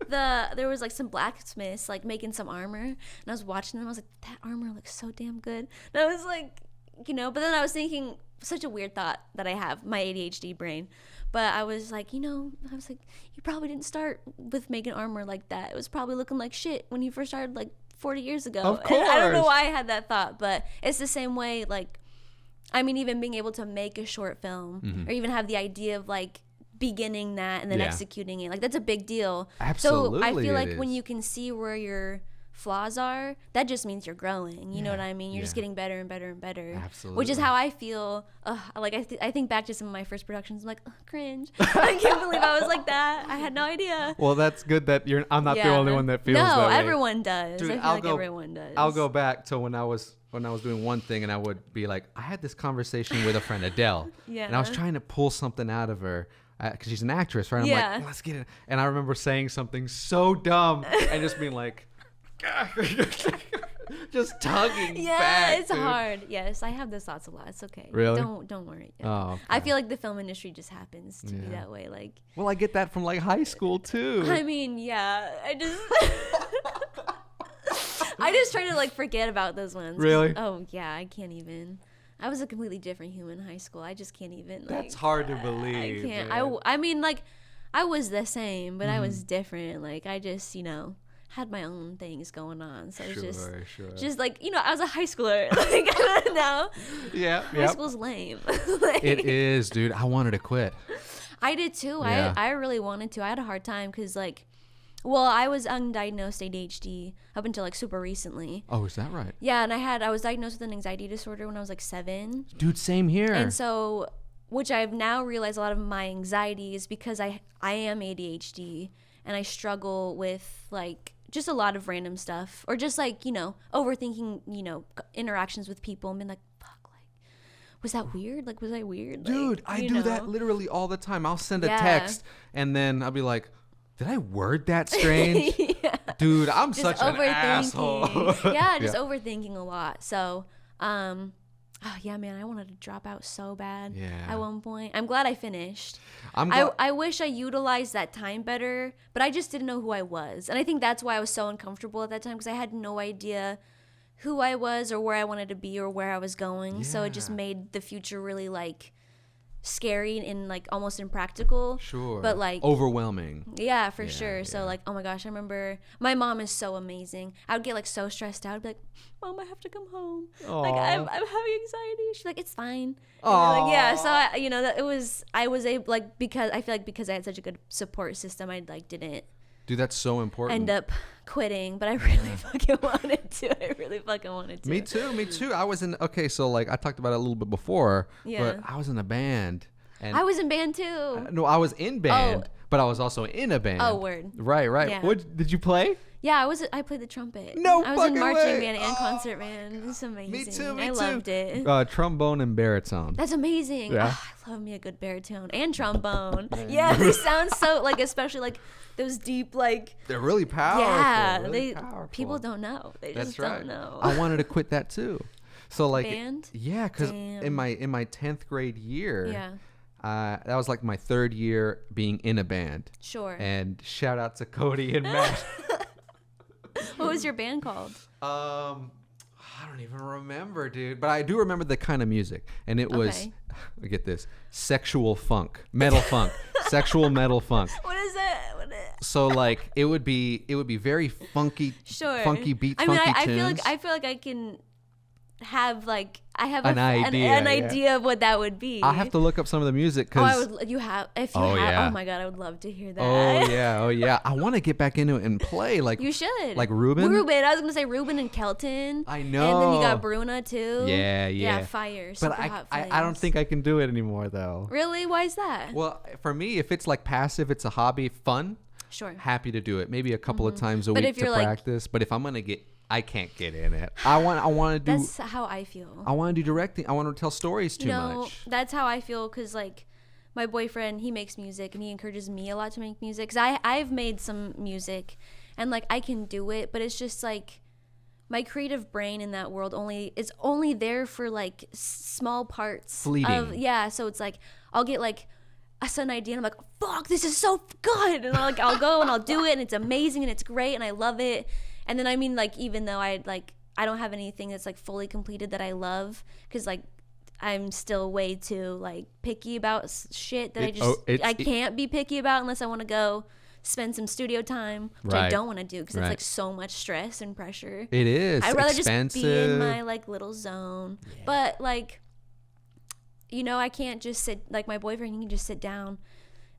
there was like some blacksmiths like making some armor and I was watching them. I was like, that armor looks so damn good. And I was like, but then I was thinking, such a weird thought that I have, my ADHD brain. But I was like, you probably didn't start with making armor like that. It was probably looking like shit when you first started like 40 years ago. Of And I don't know course. why I had that thought, but it's the same way, like, I mean, even being able to make a short film or even have the idea of like beginning that and then Yeah. executing it, like that's a big deal. So I Absolutely feel it like when is. you can see where your flaws are, that just means you're growing. You know what I mean? You're just yeah. getting better and better and better. Which Absolutely. is how I feel. I think back to some of my first productions. I'm like, cringe. I can't believe I was like that. I had no idea. Well, that's good that I'm not the only one that feels that No, way. everyone does. Dude, I feel like everyone does. I'll go back to when I was doing one thing and I would be like, I had this conversation with a friend, Adele. Yeah. And I was trying to pull something out of her because she's an actress, right? I'm Yeah. like, let's get it. And I remember saying something so dumb and just being like, just tugging Yeah, back. it's dude. hard. Yes, I have those thoughts a lot. It's okay. Really? Don't worry. Yeah. Oh, okay. I feel like the film industry just happens to be Yeah. that way. Like, Well, I get that from like high school too. I mean, yeah. I just try to like forget about those ones. 'Cause- Really? Oh yeah, I can't even. I was a completely different human in high school. I just can't even. Like, That's hard to I believe. can't. man. I mean, like, I was the same, but I was Mm-hmm. different. Like, I just, had my own things going on. So it's Sure. just like, I was a high schooler. Like, I don't know. Yeah. High Yep. school's lame. Like, It is, dude. I wanted to quit. I did too. Yeah. I really wanted to. I had a hard time because, like, Well, I was undiagnosed ADHD up until like super recently. Oh, is that right? Yeah, and I was diagnosed with an anxiety disorder when I was like 7. Dude, same here. And so, which I've now realized a lot of my anxiety is because I am ADHD and I struggle with like just a lot of random stuff, or just like, overthinking, interactions with people and being like, was that weird? Like, was I weird? Dude, like, I do that literally all the time. I'll send a text and then I'll be like, did I word that strange? Yeah. Dude, I'm just such an asshole. Just overthinking a lot. So, yeah, man, I wanted to drop out so bad at one point. I'm glad I finished. I wish I utilized that time better, but I just didn't know who I was. And I think that's why I was so uncomfortable at that time, because I had no idea who I was or where I wanted to be or where I was going. So it just made the future really like scary and like almost impractical. Sure. But like overwhelming. Yeah, for sure. So like, oh my gosh, I remember my mom is so amazing. I would get like so stressed out. I'd be like, Mom, I have to come home. Aww. Like I'm having anxiety. She's like, it's fine. Like, yeah. So I was able, like, because I feel like because I had such a good support system, I like didn't. Dude, that's so important. End up quitting, but I really fucking wanted to. Me too. I was in, so like I talked about it a little bit before, but I was in a band. And I was in band too. No, I was in band, but I was also in a band. Oh, word. Right. Yeah. What did you play? Yeah, I played the trumpet. No I was in marching way. band and concert band. It was amazing. Me too. I loved it. Trombone and baritone. That's amazing. Yeah. I love me a good baritone and trombone. Yeah, they sound so like, especially like those deep, like, they're really powerful. Yeah, really powerful. People don't know. They just don't know. I wanted to quit that too. So like, band? Yeah, because in my 10th grade year, that was like my 3rd year being in a band. Sure. And shout out to Cody and Matt. What was your band called? I don't even remember, dude. But I do remember the kind of music, and it was, get this, sexual funk, metal funk, sexual metal funk. What is it? So like it would be very funky, funky beats, funky tunes. I feel like I can have like an idea of what that would be. I have to look up some of the music because oh my god, I would love to hear that. Oh yeah. I want to get back into it and play like you should, like Ruben. I was gonna say Ruben and Kelton. I know. And then you got Bruna too. Yeah, fire. But I don't think I can do it anymore though. Really? Why is that? Well, for me, if it's like passive, it's a hobby, fun. Sure. Happy to do it. Maybe a couple of times a week to practice. But if I'm gonna I can't get in it. I want to do. That's how I feel. I want to do directing. I want to tell stories too much. That's how I feel, because like my boyfriend, he makes music and he encourages me a lot to make music. Because I've made some music and like I can do it, but it's just like my creative brain in that world is only there for like small parts. Fleeting. So it's like I'll get like a sudden idea and I'm like, fuck, this is so good, and I'll go and I'll do it and it's amazing and it's great and I love it. And then, I mean, like, even though I don't have anything that's like fully completed that I love, because like I'm still way too like picky about shit that I can't be picky about unless I want to go spend some studio time, which I don't want to do because it's like so much stress and pressure. It is. I'd rather expensive. just be in my like little zone. Yeah. But like, I can't just sit, like my boyfriend, he can just sit down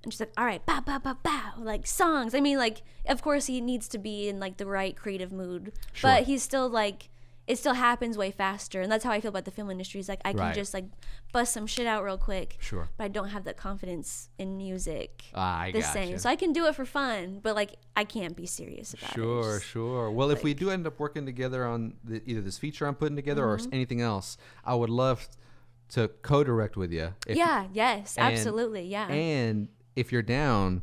and she's like, all right, bow, bow, bow, bow, like songs. I mean, like, of course he needs to be in like the right creative mood, but he's still like, it still happens way faster. And that's how I feel about the film industry. Is like, I can just like bust some shit out real quick. Sure. But I don't have that confidence in music the same. So I can do it for fun, but like, I can't be serious about it. Sure. Well, if we do end up working together on either this feature I'm putting together or anything else, I would love to co-direct with you. Absolutely. Yeah. And if you're down,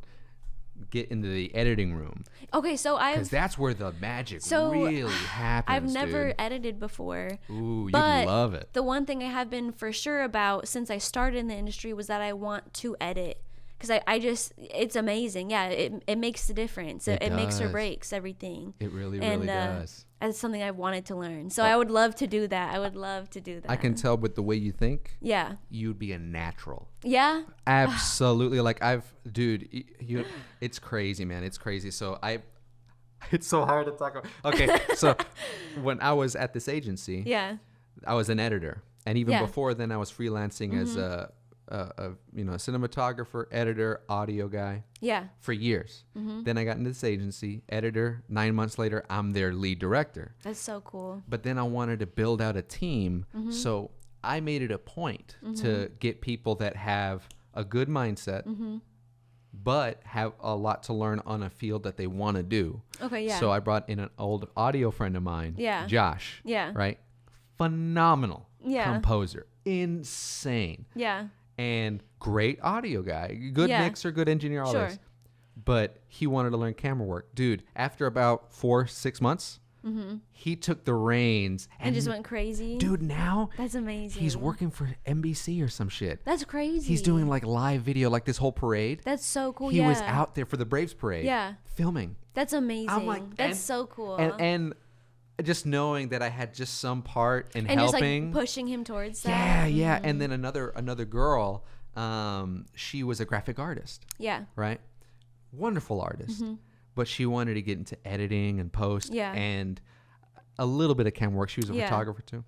get into the editing room. Okay, so because that's where the magic really happens. I've never edited before. Ooh, you'd love it. The one thing I have been for sure about since I started in the industry was that I want to edit, because I just, it's amazing. Yeah, it makes the difference. It makes or breaks everything. It really does. It's something I wanted to learn. So I would love to do that. I can tell with the way you think. Yeah. You'd be a natural. Yeah. Absolutely. Like it's crazy, man. It's crazy. So it's so hard to talk about. Okay. So when I was at this agency, I was an editor. And even before then I was freelancing as a cinematographer, editor, audio guy. Yeah. For years. Then I got into this agency, editor. 9 months later, I'm their lead director. That's so cool. But then I wanted to build out a team. So I made it a point to get people that have a good mindset, but have a lot to learn on a field that they want to do. Okay, yeah. So I brought in an old audio friend of mine, Josh. Yeah. Right? Phenomenal Yeah. composer. Insane. Yeah. And great audio guy. Good mixer, good engineer, all this. But he wanted to learn camera work. Dude, after about 4-6 months, he took the reins. And just went crazy. Dude, now that's amazing. He's working for NBC or some shit. That's crazy. He's doing like live video, like this whole parade. That's so cool. He was out there for the Braves parade. Yeah. Filming. That's amazing. I'm like, that's so cool. And just knowing that I had just some part in and helping. Just like pushing him towards that. Yeah. And then another girl, she was a graphic artist. Yeah. Right? Wonderful artist. But she wanted to get into editing and post and a little bit of camera work. She was a photographer too.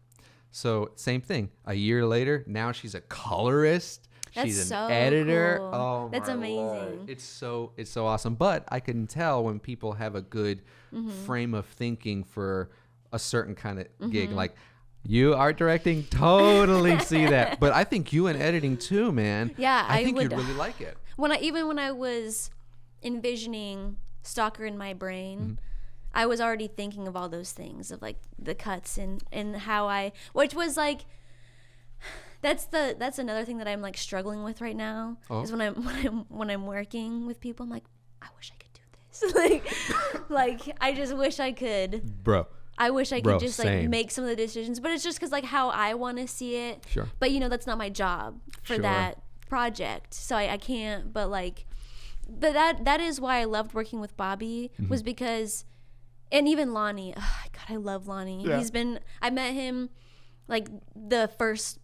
So same thing. A year later, now she's a colorist. She's an editor. Cool. Oh, that's amazing. Lord. It's so awesome. But I can tell when people have a good frame of thinking for a certain kind of gig, like you art directing, totally see that. But I think you in editing too, man. Yeah, I think you'd really like it. When I was envisioning Stalker in my brain, I was already thinking of all those things of like the cuts and how which was like. That's another thing that I'm like struggling with right now is when I'm working with people. I'm like, I wish I could do this. like I just wish I could. Bro. I wish I could just same. like make some of the decisions, but it's just because like how I want to see it. Sure. But that's not my job for that project, so I can't. But that is why I loved working with Bobby was because, and even Lonnie. Oh, God, I love Lonnie. Yeah. I met him like the first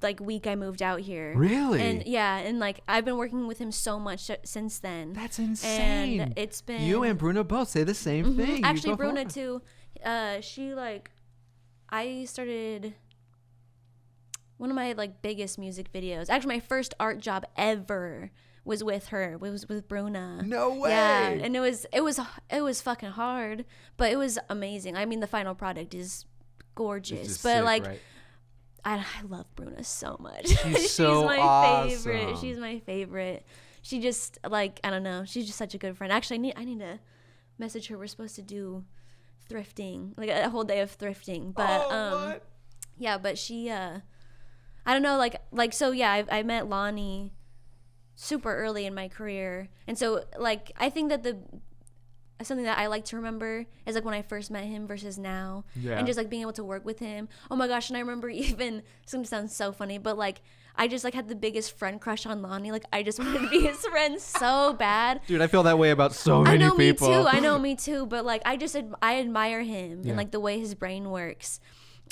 like week I moved out here. Really? And like I've been working with him so much since then. That's insane. And it's been you and Bruna both say the same thing. Actually, Bruna too. She like I started one of my like biggest music videos. Actually, my first art job ever was with her. It was with Bruna. No way. Yeah, and it was fucking hard, but it was amazing. I mean, the final product is gorgeous, but sick, like. Right? I love Bruna so much. She's so my awesome. favorite. She's my favorite. She just like I don't know. She's just such a good friend. Actually, I need to message her. We're supposed to do thrifting, like a whole day of thrifting. But what? Yeah. But she, I don't know. Like so. Yeah, I met Lonnie super early in my career, and so like I think that something that I like to remember is like when I first met him versus now, and just like being able to work with him. Oh my gosh! And I remember even it's gonna sound so funny, but like I just like had the biggest friend crush on Lonnie. Like I just wanted to be his friend so bad. Dude, I feel that way about so many people. I know, me too. But like I admire him and like the way his brain works,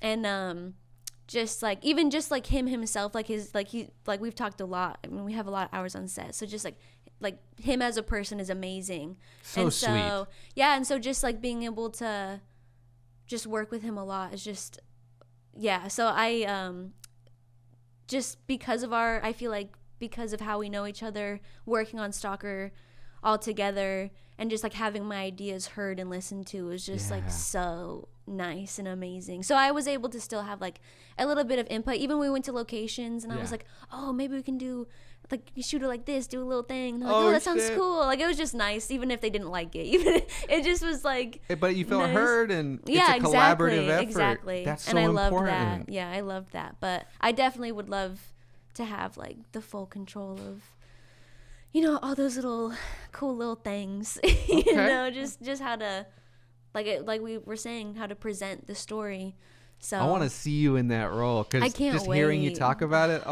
and just like even just like him himself, like his we've talked a lot. I mean, we have a lot of hours on set, so just like him as a person is amazing. So sweet. Yeah, and so just like being able to just work with him a lot is just so I just because of I feel like because of how we know each other, working on Stalker all together and just like having my ideas heard and listened to was just like so nice and amazing. So I was able to still have like a little bit of input even when we went to locations, and I was like, oh, maybe we can do like you shoot it like this, do a little thing. And like, oh, that sounds cool. Like it was just nice, even if they didn't like it. Even it just was like. But you felt nice. Heard, and it's a collaborative effort. Exactly. That's so and I important. loved that. Yeah, I loved that. But I definitely would love to have like the full control of, all those little cool little things. Just how to, like we were saying, how to present the story. So I want to see you in that role because I can't just wait. Hearing you talk about it,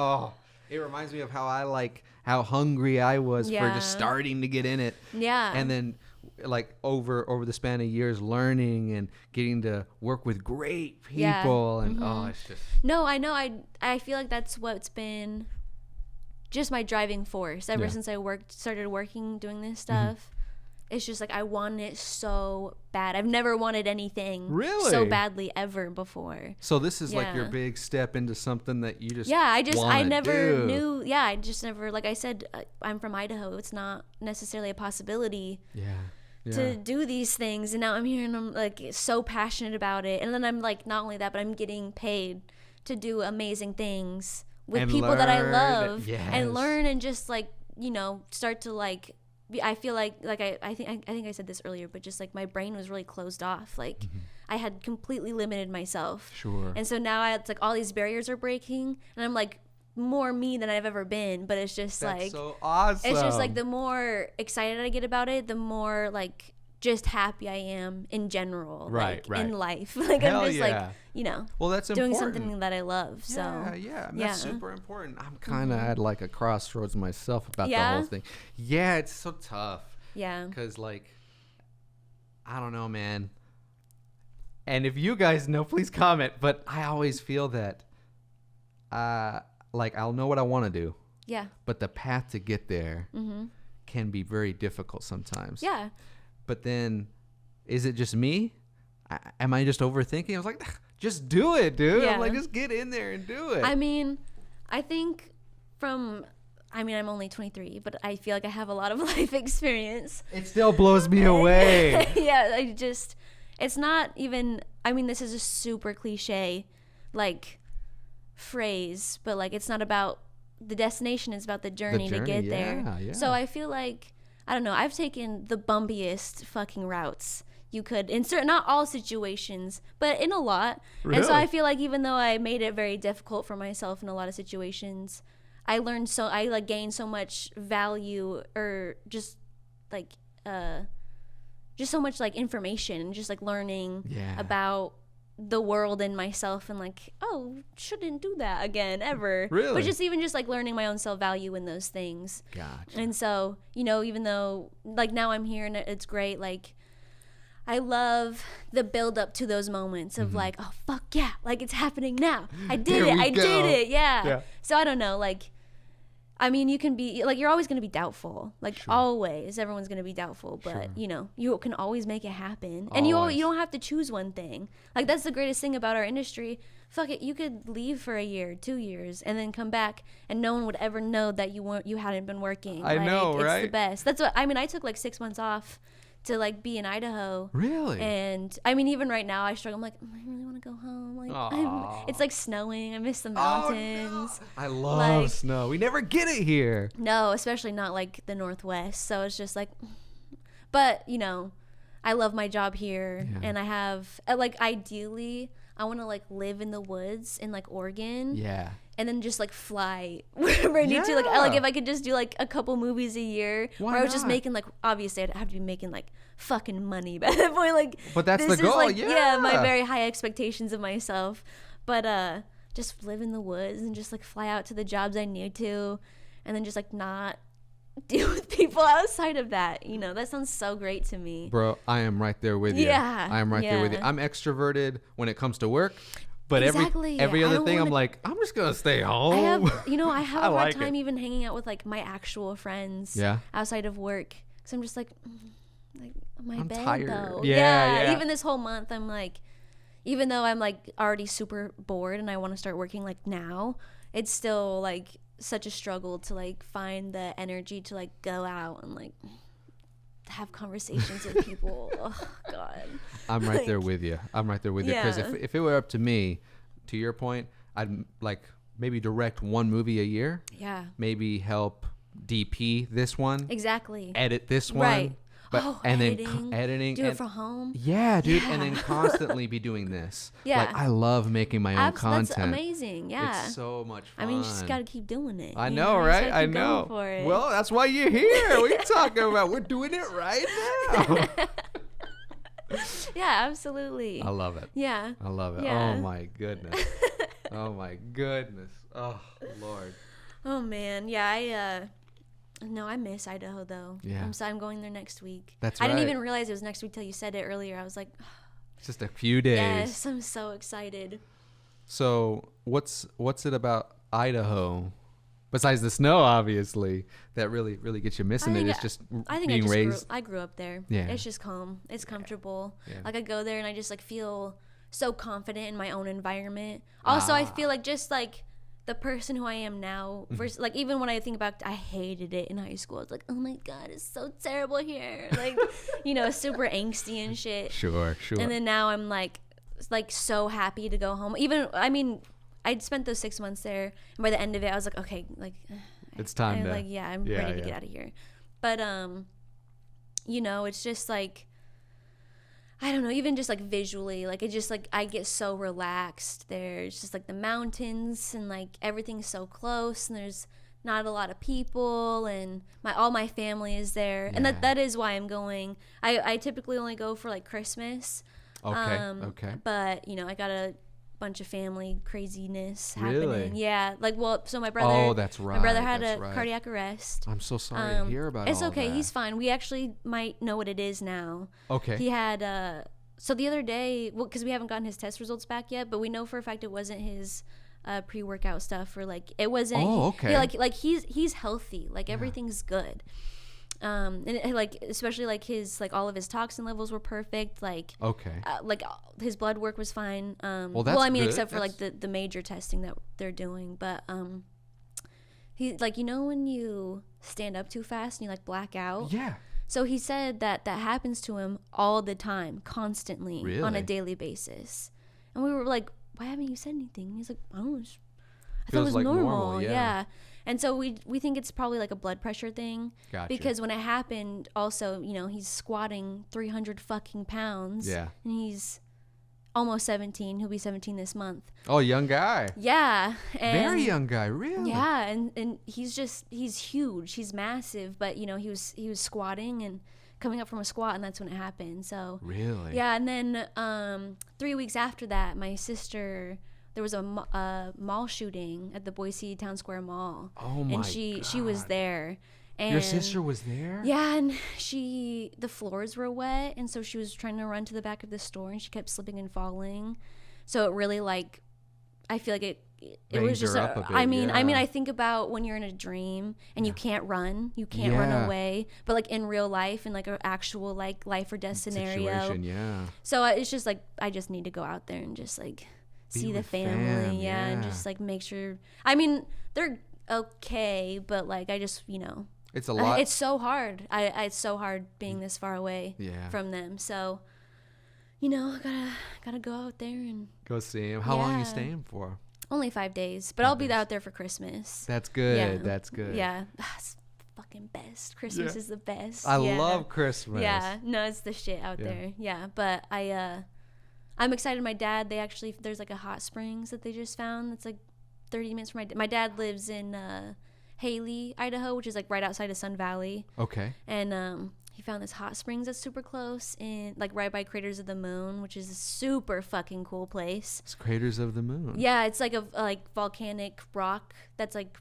it reminds me of how hungry I was for just starting to get in it. Yeah. And then like over the span of years learning and getting to work with great people and it's just. No, I know. I feel like that's what's been just my driving force ever since I started working doing this stuff. it's just like I want it so bad. I've never wanted anything Really? so badly ever before. So this is like your Yeah. big step into something that you just I wanna never do. knew. Yeah, I just never, like I said, I'm from Idaho. It's not necessarily a possibility Yeah. to do these things, and now I'm here and I'm like so passionate about it. And then I'm like, not only that, but I'm getting paid to do amazing things with And people that I learn. love Yes. and learn, and just like, start to like I feel like I think I said this earlier, but just like my brain was really closed off. Like I had completely limited myself. Sure. And so now it's like all these barriers are breaking, and I'm like more me than I've ever been. But it's just That's like so awesome. it's just like the more excited I get about it, the more like just happy I am in general, Right, like in right. life. Like Hell I'm just yeah. like, Well, that's doing important. something that I love. So Yeah, and that's yeah. super important. I'm kind of at like a crossroads myself about the Yeah? whole thing. Yeah, it's so tough yeah. because like I don't know, man. And if you guys know, please comment. But I always feel that, like I'll know what I want to do, Yeah. but the path to get there can be very difficult sometimes. Yeah. But then, is it just me? Am I just overthinking? I was like, just do it, dude. Yeah. I'm like, just get in there and do it. I mean, I think I'm only 23, but I feel like I have a lot of life experience. It still blows me away. Yeah, it's not even, this is a super cliche, like, phrase, but, like, it's not about the destination, it's about the journey, to get there. Yeah. So I feel like, I don't know, I've taken the bumpiest fucking routes you could in certain, not all situations, but in a lot. Really? And so I feel like even though I made it very difficult for myself in a lot of situations, I gained so much value, or just like just so much like information, and just like learning about the world and myself, and like, shouldn't do that again ever. Really? But just even just like learning my own self-value in those things. Gotcha. And so, even though like now I'm here and it's great, like I love the build up to those moments of like, oh fuck yeah, like it's happening now. I did Here it. we I go. did it. Yeah. Yeah. So I don't know, like, you can be like, you're always going to be doubtful, like always, everyone's going to be doubtful, but you can always make it happen. And you don't have to choose one thing. Like that's the greatest thing about our industry. Fuck it, you could leave for a year, 2 years, and then come back, and no one would ever know that you hadn't been working. I know, it's right? the best. That's what I took like 6 months off to like be in Idaho. Really? And even right now I struggle. I'm like, I really want to go home. Like it's like snowing. I miss the mountains. Oh, no. I love snow. We never get it here. No, especially not like the Northwest. So it's just like, but I love my job here, and I have like, ideally I want to like live in the woods in like Oregon. Yeah. And then just like fly wherever I need to. Like if I could just do like a couple movies a year, Why where I was just not? making like, obviously I'd have to be making like fucking money by that point. Like, But that's this the goal, is like, yeah. my very high expectations of myself. But just live in the woods and just like fly out to the jobs I need to, and then just like not deal with people outside of that. That sounds so great to me. Bro, I am right there with you. Yeah, I am right there with you. yeah. I'm extroverted when it comes to work, but Exactly. every I other don't thing, I'm wanna- like, I'm just gonna stay home. I have I a hard like time it. even hanging out with like my actual friends outside of work, because I'm just like my I'm bed tired. though. Yeah. Even this whole month, I'm like, even though I'm like already super bored and I want to start working like now, it's still like such a struggle to like find the energy to like go out and like have conversations with people. Oh God. I'm right there with you. Because Yeah. if it were up to me, to your point, I'd like maybe direct one movie a year, Yeah. maybe help DP this one, Exactly. edit this one, Right. and editing. then editing Do and it from home. yeah, dude, and then constantly be doing this. Yeah. Like I love making my own content. That's amazing. Yeah. It's so much fun. you just gotta keep doing it. I you know, You just right? gotta I keep going know. For it. Well, that's why you're here. What are you talking about? We're doing it right now. yeah, absolutely. I love it. Yeah. I love it. Yeah. Oh my goodness. Oh my goodness. Oh Lord. Oh man, yeah. No, I miss Idaho though. Yeah. I'm going there next week. That's I didn't right. even realize it was next week till you said it earlier. I was like, It's just a few days. yes, I'm so excited. So what's it about Idaho Besides the snow, obviously, that really gets you missing it. It's just being raised. I grew up there. Yeah. It's just calm. It's comfortable. Yeah. Like I go there and I just like feel so confident in my own environment. Also, I feel like just like the person who I am now versus like even when I think about I hated it in high school. It's like, oh my God, it's so terrible here. Like, super angsty and shit. Sure. And then now I'm like so happy to go home. Even, I mean, I'd spent those 6 months there, and by the end of it, I was like, okay, like it's time to. Like, yeah, I'm ready to get out of here. But it's just like, I don't know, even just like visually, like it just like I get so relaxed there. It's just like the mountains and like everything's so close, and there's not a lot of people, and all my family is there. And that is why I'm going. I typically only go for like Christmas. Okay. But I got a bunch of family craziness happening. Really? Yeah. Like, so my brother. Oh, that's right. My brother had a cardiac arrest. I'm so sorry to hear about It's all okay. that. He's fine. We actually might know what it is now. Okay. He had so the other day, because we haven't gotten his test results back yet, but we know for a fact it wasn't his pre-workout stuff, or like it wasn't. Oh, okay. Like he's healthy. Like everything's good. And like especially like his all of his toxin levels were perfect. Like okay. Like his blood work was fine. Well, that's good. Except for like the major testing that they're doing. But he like when you stand up too fast and you like black out. Yeah. So he said that happens to him all the time, constantly, Really? on a daily basis. And we were like, why haven't you said anything? And he's like, I thought it Feels was like normal. yeah. And so we think it's probably like a blood pressure thing. Gotcha. Because when it happened, also, he's squatting 300 fucking pounds. Yeah. And he's almost 17. He'll be 17 this month. Oh, young guy. Yeah. And very young guy, really. yeah, and he's huge. He's massive, but he was squatting and coming up from a squat, and that's when it happened. So really. Yeah, and then 3 weeks after that, my sister, there was a mall shooting at the Boise Town Square Mall. Oh my God. And she was there. And your sister was there? Yeah, and the floors were wet, and so she was trying to run to the back of the store, and she kept slipping and falling. So it really I feel like it was just up a bit, I mean I think about when you're in a dream and you can't run run away, but like in real life, in like an actual like life or death scenario. Situation, yeah. So it's just like I just need to go out there and just like see the family, and just like make sure. I mean, they're okay, but like I just it's a lot. It's so hard. It's so hard being this far away from them. So, I gotta go out there and go see him. How long are you staying for? Only 5 days, but I'll be out there for Christmas. That's good. Yeah. That's good. Yeah, it's fucking best. Christmas is the best. I love Christmas. Yeah, no, it's the shit out there. Yeah, but I'm excited. My dad, there's like a hot springs that they just found. That's like 30 minutes from my dad lives in Haley, Idaho, which is like right outside of Sun Valley. Okay. And he found this hot springs that's super close, and like right by Craters of the Moon, which is a super fucking cool place. It's Craters of the Moon. Yeah, it's like a volcanic rock that's like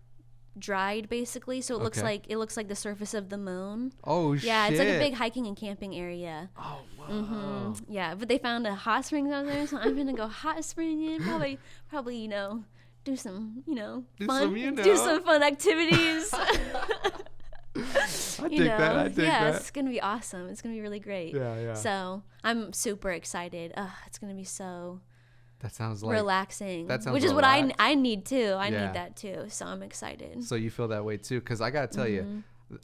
dried basically, so it looks like the surface of the moon. Oh shit. Yeah, it's like a big hiking and camping area. Oh wow. Mm-hmm. Yeah, but they found a hot springs out there, so I'm gonna go hot springing. Probably do some fun activities. I dig that. I dig that. Yeah, it's gonna be awesome. It's gonna be really great. Yeah. So I'm super excited. It's gonna be so. That sounds like relaxing. That sounds which is relaxed. what I need too. I need that too. So I'm excited. So you feel that way too? Because I gotta tell you,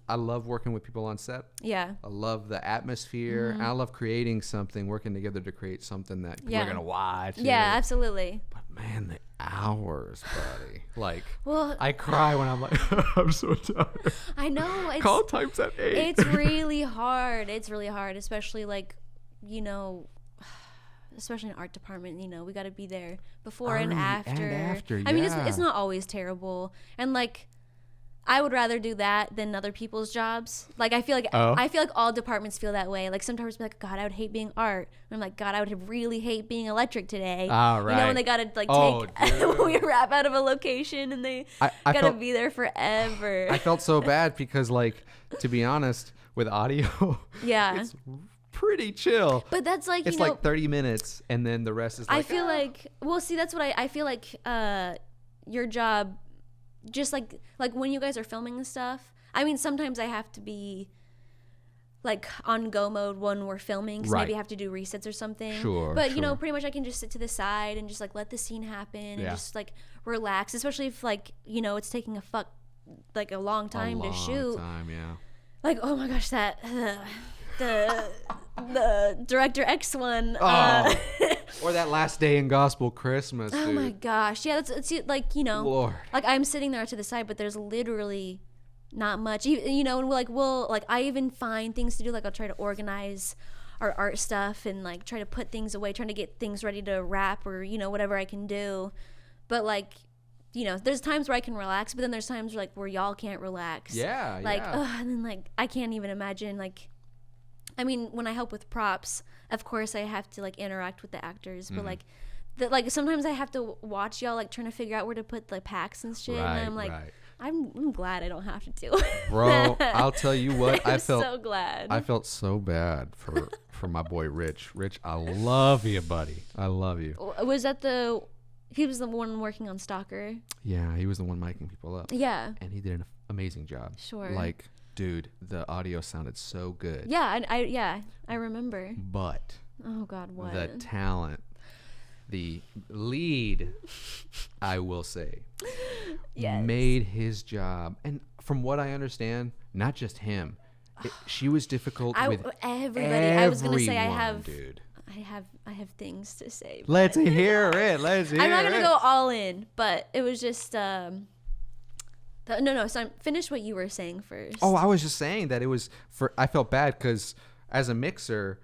I love working with people on set. Yeah. I love the atmosphere. And I love creating something, working together to create something that people are gonna watch. Yeah, absolutely. But man, the hours, buddy. Like, I cry when I'm like, I'm so tired. I know. Call times at 8. It's really hard. It's really hard, especially like, especially in art department, we got to be there before and after. I mean, it's not always terrible. And like, I would rather do that than other people's jobs. Like, I feel like all departments feel that way. Like, sometimes be like, God, I would hate being art. And I'm like, God, I would really hate being electric today. Right. When they got to like take we wrap out of a location and they got to be there forever. I felt so bad because, like, to be honest, with audio, it's pretty chill. But that's like, it's like 30 minutes and then the rest is like, I feel like, well, see, that's what I feel like your job, just like when you guys are filming and stuff. I mean, sometimes I have to be like on go mode when we're filming, because maybe I have to do resets or something. But you know, pretty much I can just sit to the side and just like let the scene happen and just like relax, especially if like, you know, it's taking a long time to shoot. Like, oh my gosh, that the Director X one. Or that Last Day in Gospel Christmas. Oh my gosh, yeah, it's like, you know, Lord. Like I'm sitting there to the side, but there's literally not much, you know, and we'll like, I even find things to do, like I'll try to organize our art stuff and like try to put things away, trying to get things ready to wrap, or, you know, whatever I can do. But like, you know, there's times where I can relax, but then there's times where y'all can't relax. And then like I can't even imagine, like, I mean, when I help with props, of course I have to like interact with the actors, but like sometimes I have to watch y'all like trying to figure out where to put the packs and shit, and I'm like, I'm glad I don't have to do it. Bro, I'll tell you what, I felt so glad. I felt so bad for my boy Rich. Rich, I love you, buddy. I love you. Was that he was the one working on Stalker? Yeah, he was the one miking people up. Yeah. And he did an amazing job. Sure. Like, dude, the audio sounded so good. Yeah, I remember. But oh God, what? The talent, the lead, I will say, made his job. And from what I understand, not just him. She was difficult with everybody. I was gonna say I have things to say. Let's hear it. Let's hear it. I'm not gonna go all in, but it was just no. So finish what you were saying first. Oh, I was just saying that it was I felt bad because as a mixer,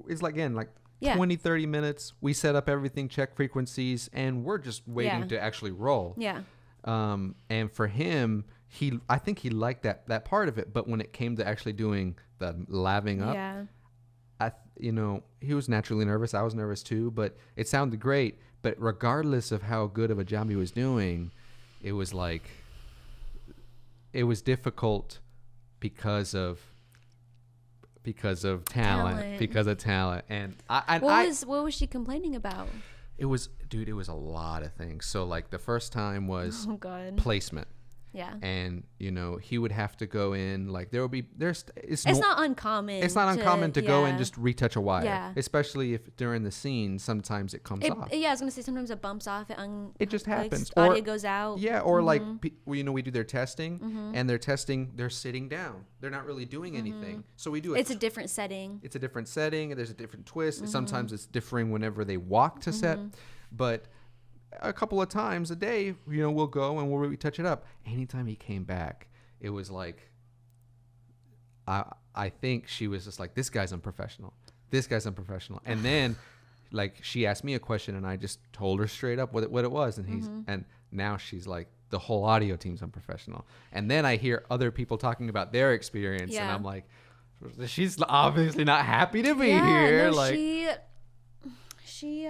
it's like, again, like 20, 30 minutes. We set up everything, check frequencies, and we're just waiting to actually roll. Yeah. And for him, I think he liked that part of it, but when it came to actually doing the laving up, you know, he was naturally nervous. I was nervous too, but it sounded great. But regardless of how good of a job he was doing, it was like, it was difficult because of talent. Because of talent. And what was she complaining about? It was a lot of things. So like the first time was placement. Yeah. And, you know, he would have to go in, like it's not uncommon. It's not uncommon to go and just retouch a wire. Yeah. Especially if during the scene, sometimes it comes off. Yeah, I was going to say sometimes it bumps off. It just happens. Audio goes out. Yeah, or like, you know, we do their testing, and they're sitting down. They're not really doing anything. So we do it. It's a different setting. It's a different setting, and there's a different twist. Sometimes it's differing whenever they walk to set. But a couple of times a day, you know, we'll go and we'll retouch it up. Anytime he came back, it was like, I think she was just like, this guy's unprofessional. And then like she asked me a question and I just told her straight up what it was. And now she's like, the whole audio team's unprofessional. And then I hear other people talking about their experience and I'm like, she's obviously not happy to be here. No, like she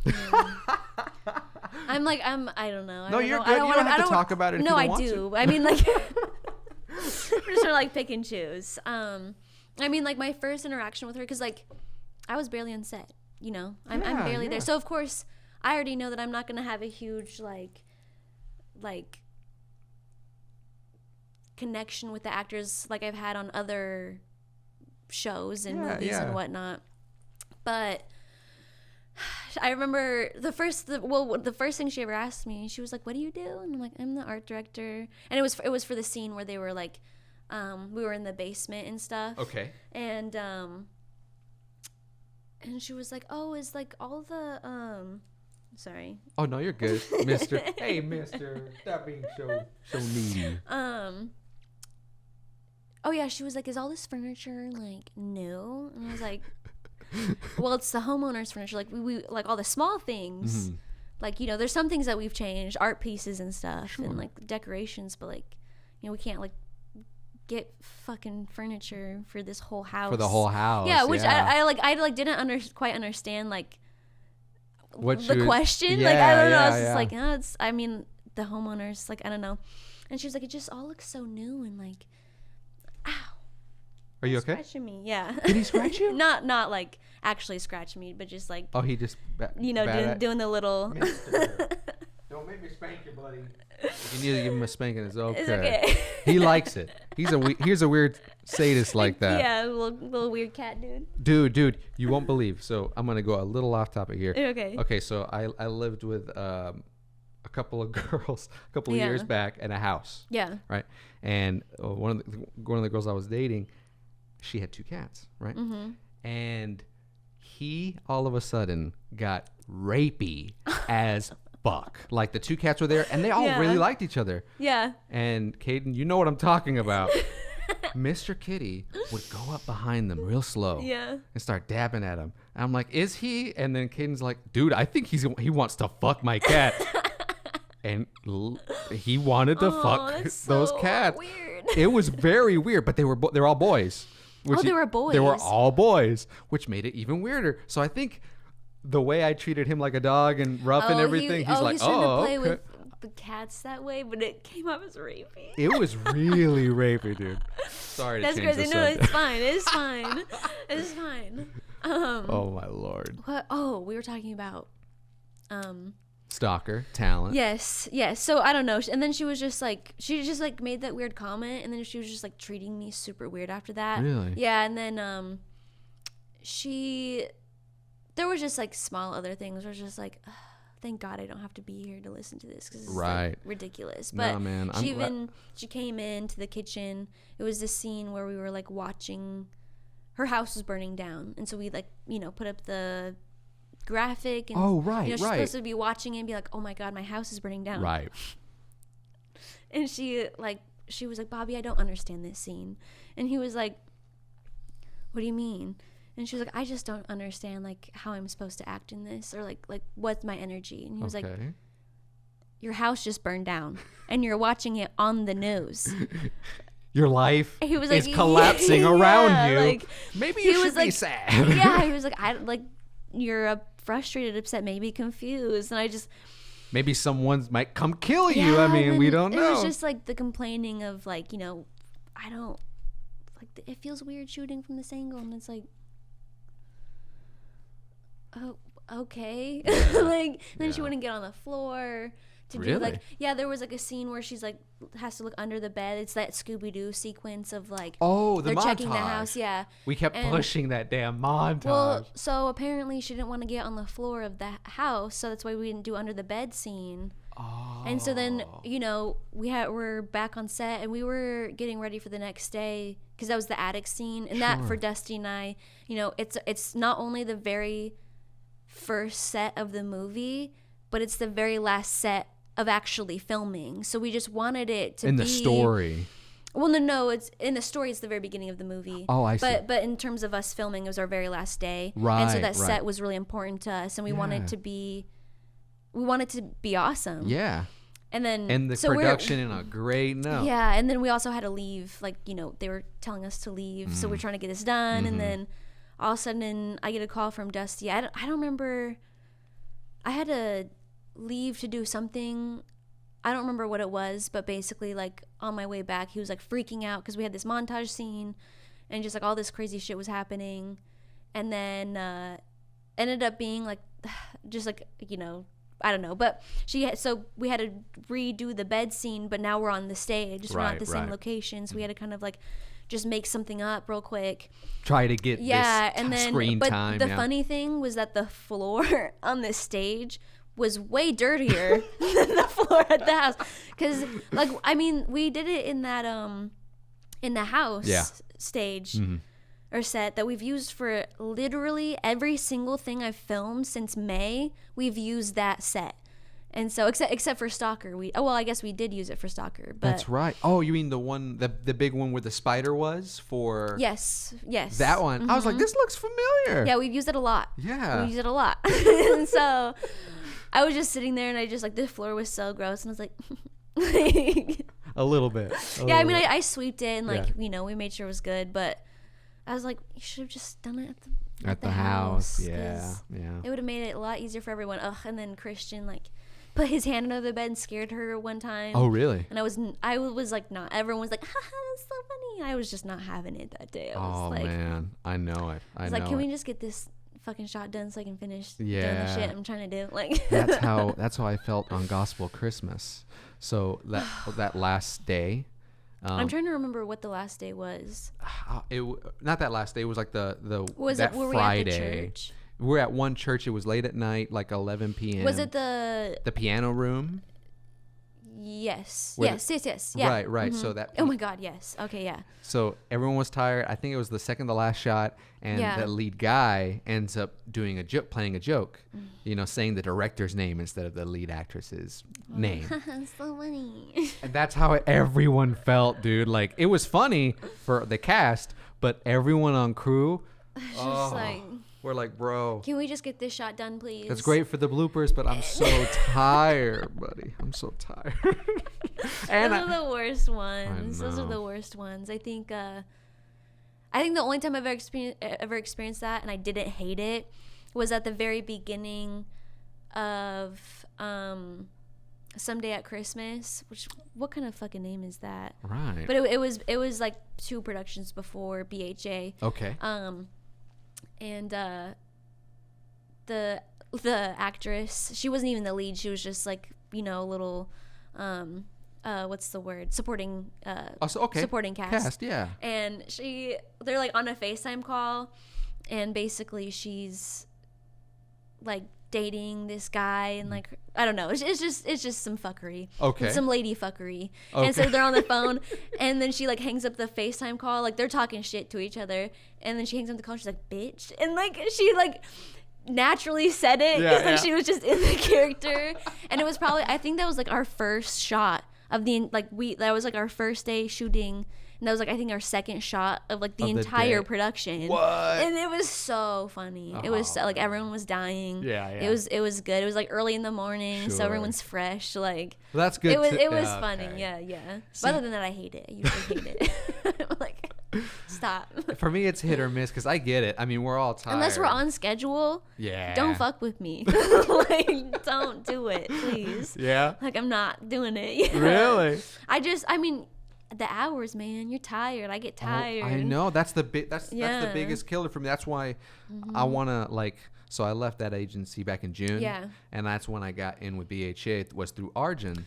I don't know. No, you're good. You don't have to talk about it if you don't want to. No, I do. I mean, like, we're just gonna like pick and choose. I mean, like my first interaction with her, because like I was barely on set, you know, I'm barely there. So of course I already know that I'm not gonna have a huge like connection with the actors like I've had on other shows and movies and whatnot. But I remember the first thing she ever asked me, she was like, "What do you do?" And I'm like, "I'm the art director." And it was for the scene where they were like, we were in the basement and stuff. Okay. And she was like, "Oh, is like all the sorry." Oh no, you're good, Mister. Hey, Mister, stop being so needy. Oh yeah, she was like, "Is all this furniture like new?" And I was like, well, it's the homeowner's furniture. Like we like all the small things. Like, you know, there's some things that we've changed, art pieces and stuff, and like decorations, but like, you know, we can't like get fucking furniture for this whole house. For the whole house. Yeah, which I didn't quite understand like the question. Like I don't know. I was just like, oh, it's. I mean, the homeowners like I don't know, and she was like, it just all looks so new and like, ow. Are you okay? Scratching me, yeah. Did he scratch you? Not like actually scratching me, but just like. Oh, he just. Doing the little. Mister, don't Make me spank you, buddy. You need to give him a spanking. It's okay. It's okay. He likes it. He's a weird sadist like that. Yeah, little weird cat dude. Dude, you won't believe. So I'm gonna go a little off topic here. Okay. Okay, so I lived with a couple of girls a couple of years back in a house. Yeah. Right. And one of the girls I was dating, she had 2 cats. Right. Mm-hmm. And he all of a sudden got rapey as fuck. Like the 2 cats were there, and they all really liked each other. Yeah. And Caden, you know what I'm talking about. Mr. Kitty would go up behind them real slow. Yeah. And start dabbing at him. And I'm like, is he? And then Caden's like, dude, I think he wants to fuck my cat. And he wanted to fuck those cats. Weird. It was very weird, but they're all boys. They were boys. They were all boys, which made it even weirder. So I think the way I treated him like a dog and rough and everything, he's like, trying to play okay. with the cats that way, but it came off as rapey. It was really rapey, dude. Sorry to That's change crazy. the No, subject. it's fine. It's fine. It's fine. Oh my lord. What? Oh, we were talking about. Stalker talent. Yes. So I don't know. And then she just made that weird comment, and then she was just like treating me super weird after that. Really? Yeah. And then there was just like small other things where it's just like, thank God I don't have to be here to listen to this because it's like ridiculous. But no, man, she came into the kitchen. It was this scene where we were like watching. Her house was burning down, and so we like put up the graphic and she's supposed to be watching it and be like, oh my God, my house is burning down. Right. And she was like, Bobby, I don't understand this scene. And he was like, what do you mean? And she was like, I just don't understand like how I'm supposed to act in this, or like what's my energy. And he was like, your house just burned down and you're watching it on the news. Your life is like, collapsing around you. Like, maybe you should be sad. Yeah, he was like, you're frustrated, upset, maybe confused. And I just... Maybe someone might come kill you. I mean, we don't know. It was just like the complaining of like, I don't... Like, it feels weird shooting from this angle. And it's like... Oh, okay. Like, then she wouldn't get on the floor to do like... Yeah, there was like a scene where she's like, has to look under the bed. It's that Scooby-Doo sequence of like... Oh, the they're montage. checking the house, yeah. We kept pushing that damn montage. Well, so apparently she didn't want to get on the floor of the house, so that's why we didn't do under the bed scene. Oh. And so then, we're back on set, and we were getting ready for the next day, because that was the attic scene. And that, for Dusty and I, it's not only the very first set of the movie, but it's the very last set of actually filming. So we just wanted it to be... In the story. Well, no, it's in the story. It's the very beginning of the movie. Oh, I see. But in terms of us filming, it was our very last day, right? And so that set was really important to us, and we wanted to be awesome. Yeah. And then the production in a great note. Yeah, and then we also had to leave. Like they were telling us to leave, so we're trying to get this done, and then all of a sudden I get a call from Dusty. I don't remember. I had to leave to do something. I don't remember what it was, but basically, like, on my way back, he was, like, freaking out because we had this montage scene and just, like, all this crazy shit was happening. And then ended up being, like, just, like, I don't know. But so we had to redo the bed scene, but now we're on the stage. We're not at the same location, so we had to kind of, like, just make something up real quick. Try to get screen time. But the funny thing was that the floor on the stage was way dirtier than the floor at the house, because we did it in that in the house stage or set that we've used for literally every single thing I've filmed since May. We've used that set, and so except for Stalker, I guess we did use it for Stalker. But that's right. Oh, you mean the one, the big one where the spider was for? Yes. That one. I was like, this looks familiar. Yeah, we've used it a lot. Yeah, we use it a lot, and so. I was just sitting there, and I just, like, the floor was so gross, and I was like... a little bit. I sweeped it, and, like, we made sure it was good, but I was like, you should have just done it at the house. Yeah. It would have made it a lot easier for everyone. And then Christian, like, put his hand under the bed and scared her one time. Oh, really? And I was like, not. Everyone was like, haha, that's so funny. I was just not having it that day. I was man. I know it. I was like, can we just get this fucking shot done so I can finish doing Yeah. the shit I'm trying to do. Like That's how I felt on Gospel Christmas. So that last day. I'm trying to remember what the last day was. Not that last day. It was like the Was that it? Were Friday. we at the church? We're at one church. It was late at night, like 11 p.m. Was it the piano room? Yes. Where Yes. Yeah. Right. Mhm. So that. Oh my God. Yes. Okay. Yeah. So everyone was tired. I think it was the second to last shot, and Yeah. the lead guy ends up doing playing a joke, saying the director's name instead of the lead actress's name. So funny. And that's how everyone felt, dude. Like, it was funny for the cast, but everyone on crew, Just like, we're like, bro, can we just get this shot done, please? that's great for the bloopers, but I'm so tired, buddy. I'm so tired. And Those are the worst ones. Those are know. the worst ones. I think the only time I've ever experienced that, and I didn't hate it, was at the very beginning of Someday at Christmas. Which, what kind of fucking name is that? Right. But it was like 2 productions before BHA. Okay. And the actress, she wasn't even the lead. She was just like, little what's the word, supporting supporting cast. Yeah. And they're like on a FaceTime call, and basically she's like dating this guy, and like, I don't know, it's just some fuckery. Okay. Some lady fuckery. Okay. And so they're on the phone, and then she like hangs up the FaceTime call, like they're talking shit to each other, and then she hangs up the call, and she's like, bitch, and like she like naturally said it because like she was just in the character. And it was probably, I think that was like our first shot of that was like our first day shooting, and that was like, I think, our second shot of like the entire production. What? And it was so funny. It was so, like, everyone was dying. Yeah. It was good. It was like early in the morning, so Sure. everyone's fresh. Like, Well, that's good. it was funny. Okay. Yeah. But other than that, I hate it. I usually hate it. I'm like, stop. For me, it's hit or miss because I get it. I mean, we're all tired. Unless we're on schedule, Yeah. don't fuck with me. Like, don't do it, please. Yeah. Like, I'm not doing it. Yeah. Really? I mean, the hours, man. You're tired. I get tired. Oh, I know. That's the that's Yeah. the biggest killer for me. That's why I want to, like. So I left that agency back in June. Yeah. And that's when I got in with BHA, was through Arjun,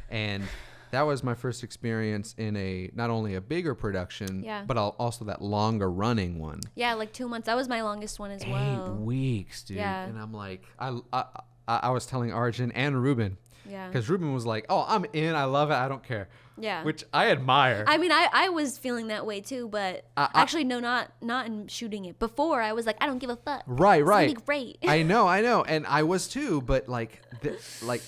and that was my first experience in not only a bigger production, Yeah. but also that longer running one. Yeah, like 2 months. That was my longest one as well. 8 weeks, dude. Yeah. And I'm like, I was telling Arjun and Ruben, Yeah. because Ruben was like, "Oh, I'm in. I love it. I don't care." Yeah. Which I admire. I mean, I was feeling that way too, but actually, no, not in shooting it. Before, I was like, I don't give a fuck. Right. It's gonna be great. I know, and I was too. But like in Then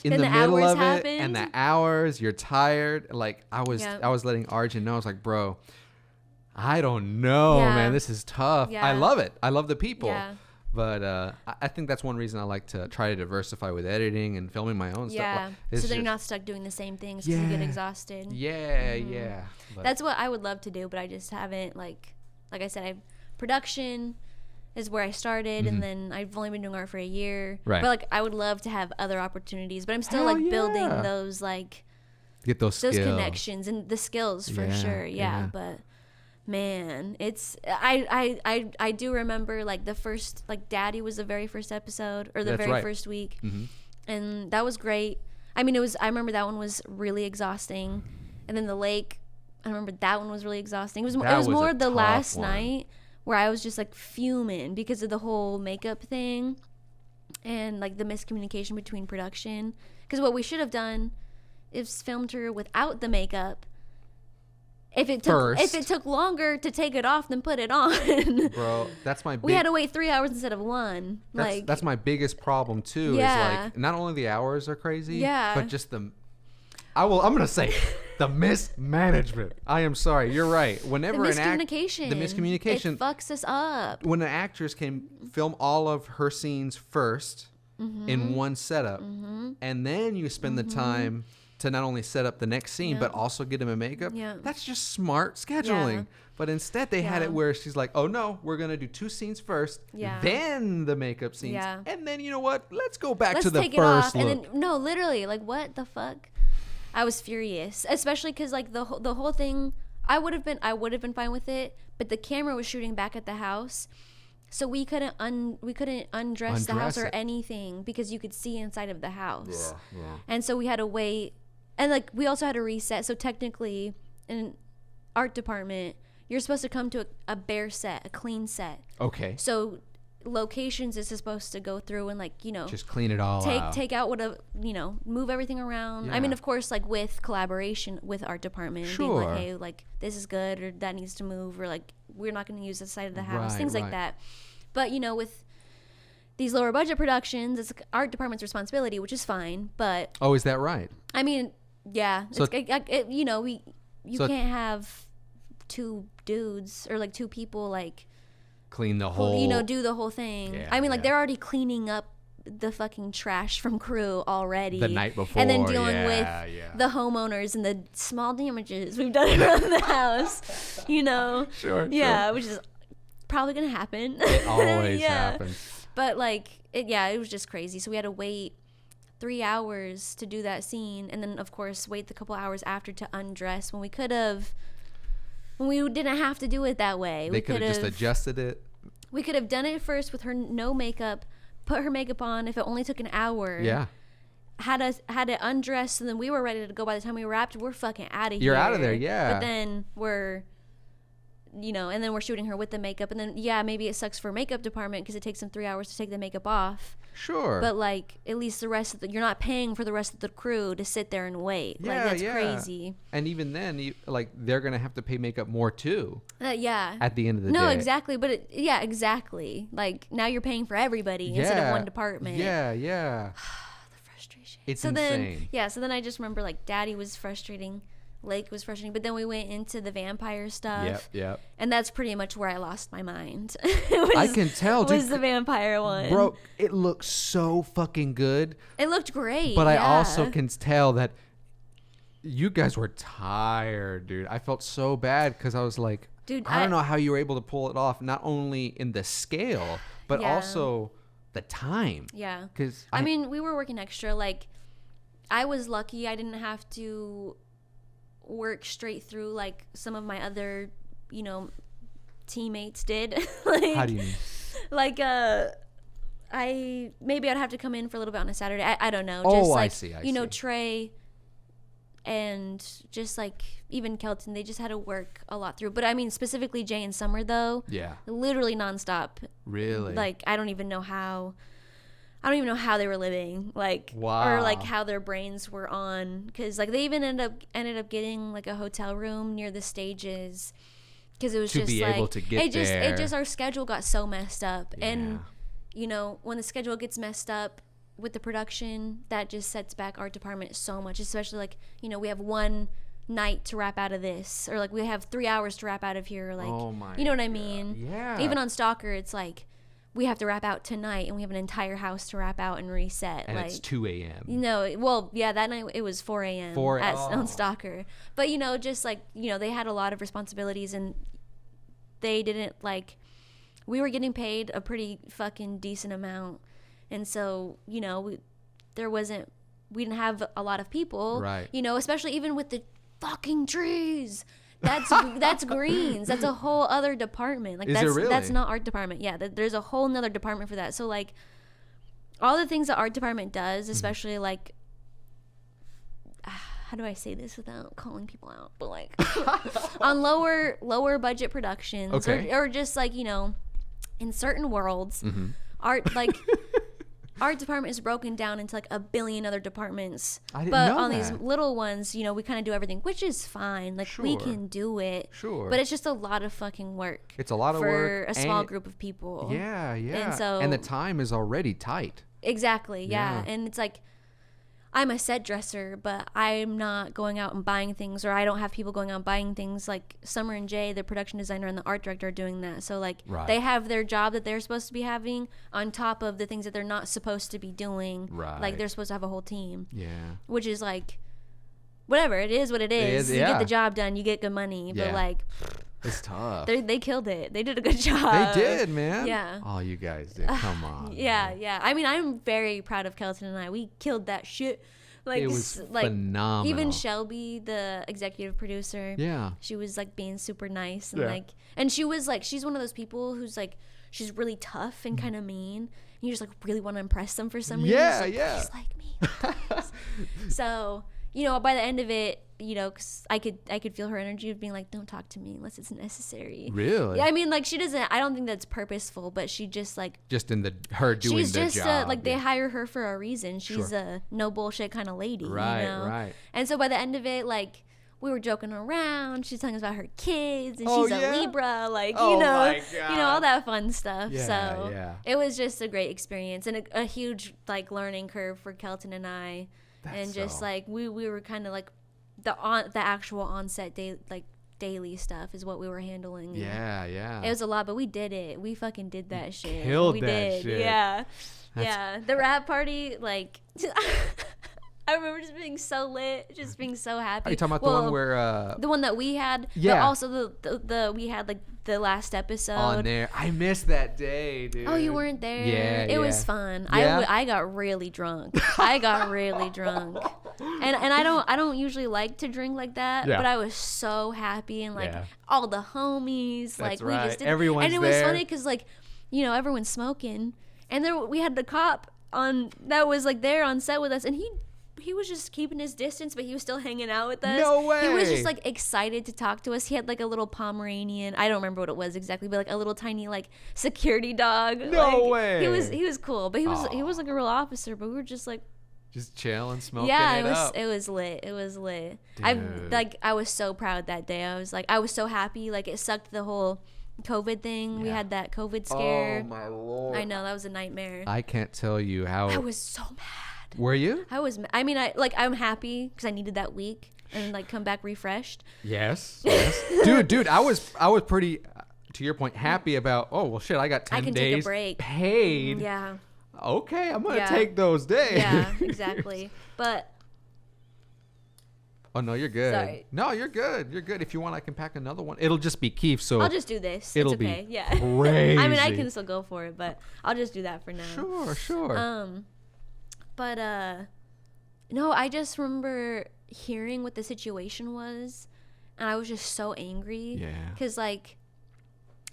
the the middle hours of it, and the happened. hours, you're tired. Like I was Yeah. letting Arjun know. I was like, bro, I don't know, Yeah. man. This is tough. Yeah. I love it. I love the people. Yeah. But I think that's one reason I like to try to diversify with editing and filming my own Yeah. stuff. So then you're not stuck doing the same things because you get Yeah. exhausted. Yeah. But That's what I would love to do, but I just haven't, like I said, production is where I started, and then I've only been doing art for a year. Right. But like, I would love to have other opportunities, but I'm still Hell like building yeah. those get those skills. connections and the skills for sure. Yeah. But man, it's I do remember like the first, like, Daddy was the very first episode, or the That's very right. first week. Mhm. And that was great. I mean, I remember that one was really exhausting. And then the lake, I remember that one was really exhausting. It was was more a the tough last one. night where I was just like fuming because of the whole makeup thing and like the miscommunication between production. Because what we should have done is filmed her without the makeup. If it took longer to take it off than put it on. Bro, that's my big We had to wait 3 hours instead of 1. That's my biggest problem too. Yeah. Is like, not only the hours are crazy, Yeah. but just I'm gonna say the mismanagement. I am sorry. You're right. Whenever the miscommunication. the miscommunication. It fucks us up. When an actress can film all of her scenes 1st in one setup, and then you spend the time to not only set up the next scene, but also get him a makeup. Yeah. That's just smart scheduling. Yeah. But instead, they had Yeah. it where she's like, "Oh no, we're gonna do 2 scenes first, Yeah. then the makeup scenes, Yeah. and then you know what? Let's go back Let's to the take it first off." look." And then, no, literally, like, what the fuck? I was furious, especially because like the whole thing, I would have been fine with it, but the camera was shooting back at the house. So we couldn't undress the house or anything because you could see inside of the house. Yeah. And so we had to wait, and like we also had to reset. So technically, in art department, you're supposed to come to a bare set, a clean set. Okay. So locations is supposed to go through and like, just clean it all out. Take out move everything around. I mean, of course, like with collaboration with art department, being like, hey, like this is good or that needs to move, or like we're not going to use this side of the house, things like that. But with these lower budget productions, it's art department's responsibility, which is fine. But is that right? I mean, yeah, so you can't have two dudes or like two people like clean the whole, do the whole thing. Yeah, I mean, like they're already cleaning up the fucking trash from crew already the night before, and then dealing with the homeowners and the small damages we've done around the house. Sure. Which is probably gonna happen. It always happens. But like it was just crazy. So we had to wait 3 hours to do that scene, and then of course wait the couple hours after to undress when we didn't have to do it that way. They could have just adjusted it. We could have done it first with her no makeup, put her makeup on if it only took an hour. Yeah. Had it undressed, and then we were ready to go. By the time we wrapped, we're fucking out of here. You're out of there, yeah. But then we're shooting her with the makeup, and then maybe it sucks for makeup department because it takes them 3 hours to take the makeup off. Sure. But like at least the rest of you're not paying for the rest of the crew to sit there and wait. Yeah, like that's crazy. And even then, they're gonna have to pay makeup more too. Yeah. At the end of the day. No, exactly. But exactly. Like now you're paying for everybody instead of one department. Yeah. The frustration. It's insane. So then I just remember like Daddy was frustrating. Lake was frustrating, but then we went into the vampire stuff. Yep. And that's pretty much where I lost my mind. I can tell, dude. Was the vampire one. Bro, it looked so fucking good. It looked great. But I also can tell that you guys were tired, dude. I felt so bad because I was like, dude, I don't know how you were able to pull it off, not only in the scale, but also the time. Yeah. Because I mean, we were working extra. Like, I was lucky I didn't have to work straight through like some of my other teammates did. Like, how do you mean? Like I'd have to come in for a little bit on a Saturday. I don't know. Just like, I see. Trey and just like even Kelton, they just had to work a lot through. But I mean specifically Jay and Summer though. Yeah. Literally nonstop. Really? Like I don't even know how they were living, like, or like how their brains were on, because like they even ended up getting like a hotel room near the stages, because it was just like able to get it just our schedule got so messed up, and when the schedule gets messed up with the production, that just sets back our department so much, especially like we have one night to wrap out of this, or like we have 3 hours to wrap out of here, like you know what I mean? Yeah. Even on Stalker, it's like we have to wrap out tonight, and we have an entire house to wrap out and reset. And like, it's 2 a.m. That night it was 4 a.m. On Stalker. But, just like, they had a lot of responsibilities, and they didn't, like, we were getting paid a pretty fucking decent amount. And so, we didn't have a lot of people. Right. Especially even with the fucking trees. That's greens. That's a whole other department. Like, that's not art department. Yeah, there's a whole nother department for that. So like, all the things that art department does, especially like, how do I say this without calling people out? But like, on lower budget productions, or just like in certain worlds, art like. Art department is broken down into like a billion other departments. I didn't know on these little ones, we kind of do everything, which is fine. Like we can do it. Sure. But it's just a lot of fucking work. It's a lot of work for a small group of people. Yeah. And the time is already tight. Exactly. Yeah. And it's like, I'm a set dresser, but I'm not going out and buying things, or I don't have people going out and buying things. Like Summer and Jay, the production designer and the art director, are doing that. So like they have their job that they're supposed to be having on top of the things that they're not supposed to be doing. Right. Like they're supposed to have a whole team. Yeah. Which is like, whatever. It is what it is. You get the job done, you get good money. But like, it's tough. They killed it. They did a good job. They did, man. Yeah. Oh, you guys did. Come on. Yeah. I mean, I'm very proud of Kelton and I. We killed that shit. Like, it was phenomenal. Even Shelby, the executive producer, she was like being super nice, and like, and she was like, she's one of those people who's like, she's really tough and kind of mean. And you just like really want to impress them for some reason. Yeah, like, yeah. Please like me. Please. So, you know, by the end of it, you know, cause I could feel her energy of being like, don't talk to me unless it's necessary. Really? Yeah, I mean, like, she doesn't, I don't think that's purposeful, but she just like, Just in her doing she's the just job. like, they hire her for a reason. She's Sure. a no bullshit kind of lady. Right, you know? right. And so by the end of it, like, we were joking around. She's telling us about her kids, and Oh, she's yeah? a Libra, like, Oh, you know, my you know, all that fun stuff. Yeah, so yeah. it was just a great experience and a huge like learning curve for Kelton and I. And just like we were kind of like the actual on-set day, like daily stuff is what we were handling. Yeah, yeah. It was a lot, but we did it. We fucking did that shit. Killed we that did. shit. Yeah. That's- Yeah. The rap party, like I remember just being so lit, just being so happy. Are you talking about the one where the one that we had? Yeah. But also the we had like the last episode on there? I missed that day, dude. Oh, you weren't there? Yeah, it was fun. Yeah? I got really drunk. I got really drunk, and I don't usually like to drink like that. Yeah. But I was so happy and like Yeah. all the homies, That's like we right. just did. Everyone's and it was there. funny because like, you know, everyone's smoking, and there we had the cop on that was like there on set with us, and he was just keeping his distance, but he was still hanging out with us. No He was way. just like excited to talk to us. He had like a little Pomeranian. I don't remember what it was exactly, but like a little tiny like security dog. No Like, way. He was cool, but he was like a real officer. But we were just like, Just chilling, smoking yeah, it up. it was lit. It was lit. Dude. I was so proud that day. I was so happy. Like it sucked the whole COVID thing. We Yeah. had that COVID scare. Oh my lord. I know that was a nightmare. I can't tell you how. I was so mad. Were you? I'm happy because I needed that week and like come back refreshed. Yes. Yes. dude, I was pretty, to your point, happy about. Oh well, shit. I got 10 I can days take a break. paid. Yeah. Okay, I'm gonna Yeah. take those days. Yeah, exactly. But Oh no, you're good. Sorry. No, you're good. You're good. If you want, I can pack another one. It'll just be Keith. So I'll just do this. it'll It's okay. be Yeah. crazy. I mean, I can still go for it, but I'll just do that for now. Sure. But no, I just remember hearing what the situation was, and I was just so angry. Yeah. Cause like,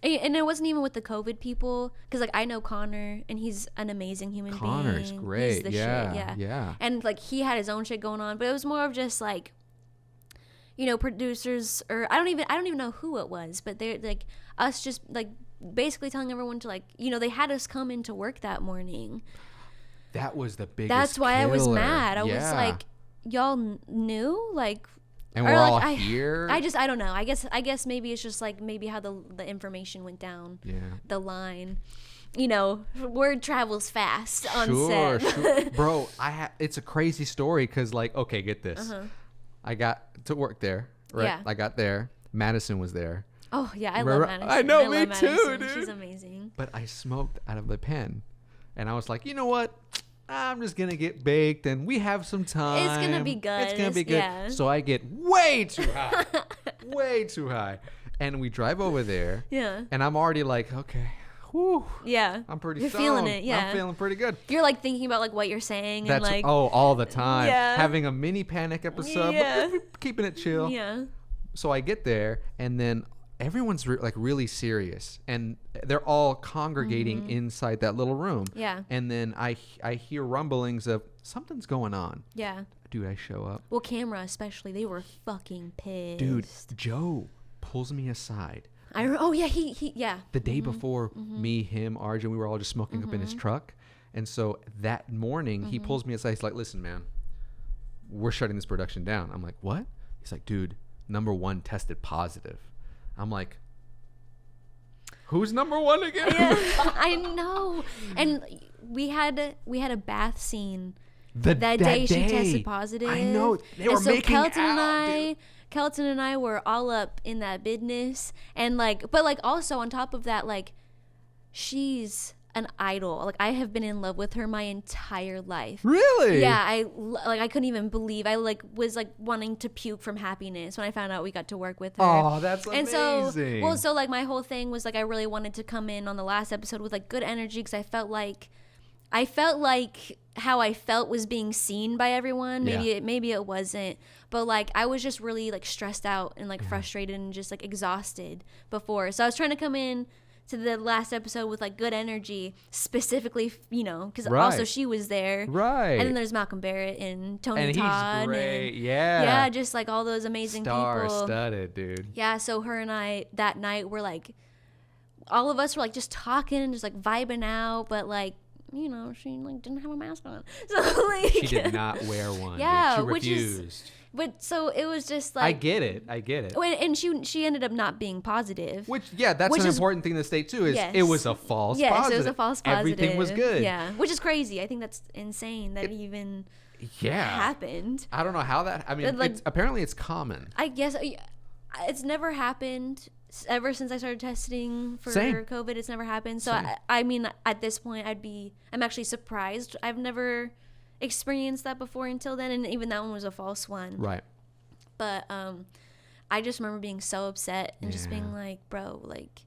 and it wasn't even with the COVID people, cause like I know Connor, and he's an amazing human being. Connor's great. He's the Yeah, shit. yeah. And like he had his own shit going on, but it was more of just like, you know, producers or I don't even know who it was, but they're like us just like basically telling everyone to like, you know, they had us come into work that morning. That was the biggest. That's why I was killer. mad. I was Yeah. like, y'all knew, like, And or we're like, all I, here. I don't know. I guess maybe it's just like maybe how the information went down Yeah. the line. You know, word travels fast on Sure, set. sure. Bro, it's a crazy story because, like, okay, get this. Uh-huh. I got to work there, right? Yeah. I got there. Madison was there. Oh yeah, I Remember- love Madison. I know, love me Madison. too, dude. She's amazing. But I smoked out of the pen. And I was like, you know what? I'm just going to get baked and we have some time. It's gonna be good. It's going to be good. Yeah. So I get way too high. Way too high. And we drive over there. Yeah. And I'm already like, okay. Whew. Yeah. I'm pretty You're stoned. feeling it, yeah. I'm feeling pretty good. You're like thinking about like what you're saying That's and like all the time. Yeah. Having a mini panic episode, Yeah. but keeping it chill. yeah. So I get there, and then everyone's like really serious, and they're all congregating inside that little room. Mm-hmm. Yeah. And then I hear rumblings of something's going on. Yeah. Dude, I show up. Well, camera especially, they were fucking pissed. Dude, Joe pulls me aside. Oh yeah, he yeah. The day before, me, him, Arjun, we were all just smoking up in his truck. And so that morning, he pulls me aside. He's like, listen, man, we're shutting this production down. I'm like, what? He's like, dude, number one tested positive. I'm like, who's number one again? Yeah, I know. And we had a bath scene that day. She tested positive. I know. They and were so making Kelton and I were all up in that business, and like, but like also on top of that, like, she's an idol. Like I have been in love with her my entire life. Really? Yeah, I couldn't even believe. I like was like wanting to puke from happiness when I found out we got to work with her. Oh, that's And amazing. so like my whole thing was like I really wanted to come in on the last episode with like good energy because I felt like how I felt was being seen by everyone. Maybe it wasn't, but like I was just really like stressed out and like frustrated and just like exhausted before. So I was trying to come in to the last episode with like good energy, specifically, you know, because Right. also she was there. Right. And then there's Malcolm Barrett and Tony And Todd. he's great. And, Yeah. yeah, just like all those amazing people. Star-studded, dude. Yeah, so her and I that night were like, all of us were like just talking, just like vibing out, but like, you know, she like didn't have a mask on, so like She did not wear one. Yeah, dude. She which is- refused. But so it was just like I get it. And she ended up not being positive. Which, yeah, that's Which an is- important thing to state too. Is Yes. it was a false Yes, positive. it was a false positive. Everything was good. Yeah, which is crazy. I think that's insane that it even happened. I don't know how that. I mean, Like- apparently it's common. I guess it's never happened ever since I started testing for Same. COVID. It's never happened. So Same. I mean, at this point, I'm actually surprised. I've never experienced that before until then, and even that one was a false one. Right. But I just remember being so upset and just being Yeah. like, bro, like,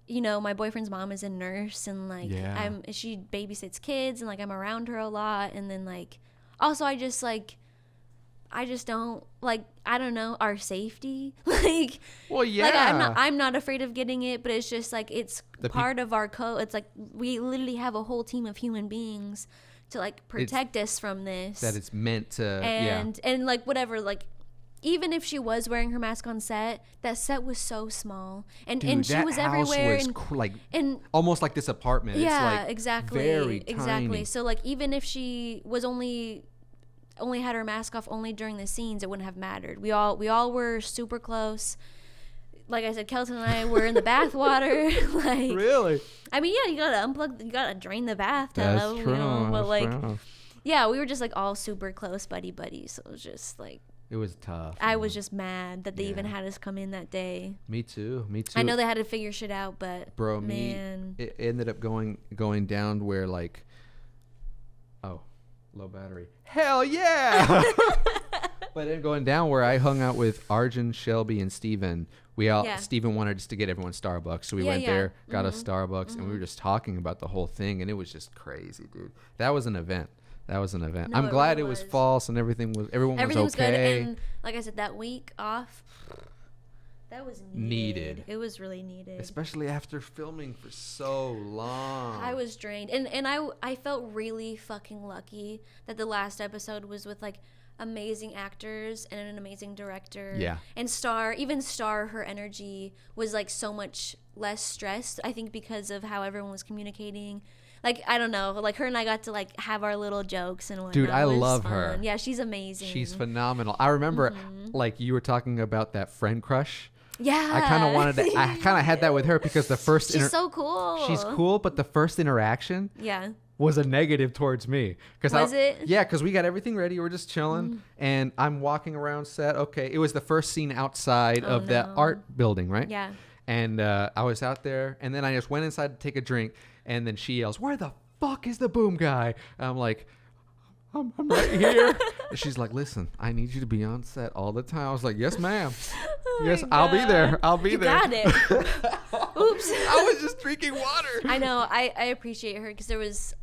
you know, my boyfriend's mom is a nurse, and like Yeah. she babysits kids, and like I'm around her a lot, and then like also I just don't like, I don't know, our safety. Like, Well, yeah. like I'm not afraid of getting it, but it's just like it's The part of our code. It's like we literally have a whole team of human beings to like protect us from this. that it's meant to. And like whatever, like even if she was wearing her mask on set, that set was so small, and Dude, and she that was house everywhere, was and like and almost like this apartment. yeah, It's like exactly, very exactly. tiny. So like even if she was only had her mask off only during the scenes, it wouldn't have mattered. We all were super close. Like I said, Kelton and I were in the bathwater. Like, Really? I mean, yeah, you gotta unplug, you gotta drain the bathtub. That's true. You know, but that's like, true. yeah, we were just like all super close, buddy. So it was just like, It was tough. I was just mad that they even Yeah. had us come in that day. Me too. I know they had to figure shit out, but Bro, man, it ended up going down where like, oh, low battery. Hell yeah! But then going down where I hung out with Arjun, Shelby, and Steven. Yeah. Steven wanted us to get everyone Starbucks, so we Yeah, went yeah. there, got us Starbucks, and we were just talking about the whole thing, and it was just crazy, dude. That was an event. No, I'm it glad really it was was. false and everyone everything was was good. okay. And like I said, that week off, that was Needed. It was really needed. Especially after filming for so long. I was drained, and I felt really fucking lucky that the last episode was with like amazing actors and an amazing director. Yeah. And even Star, her energy was like so much less stressed, I think, because of how everyone was communicating. Like, I don't know, like her and I got to like have our little jokes and whatnot. Dude, I It was love fun. her. Yeah, she's amazing. She's phenomenal. I remember, like you were talking about that friend crush. Yeah. I kind of wanted to. I kind of had that with her because the first. She's so cool. She's cool, but the first interaction Yeah. was a negative towards me. Was it? Yeah, because we got everything ready. We're just chilling, and I'm walking around set. Okay, it was the first scene outside of that art building, right? Yeah. And I was out there, and then I just went inside to take a drink, and then she yells, "Where the fuck is the boom guy?" And I'm like, I'm right here. And she's like, "Listen, I need you to be on set all the time." I was like, "Yes, ma'am. Yes, I'll be there. I'll be You there." got it. Oops. I was just drinking water. I know. I appreciate her because there was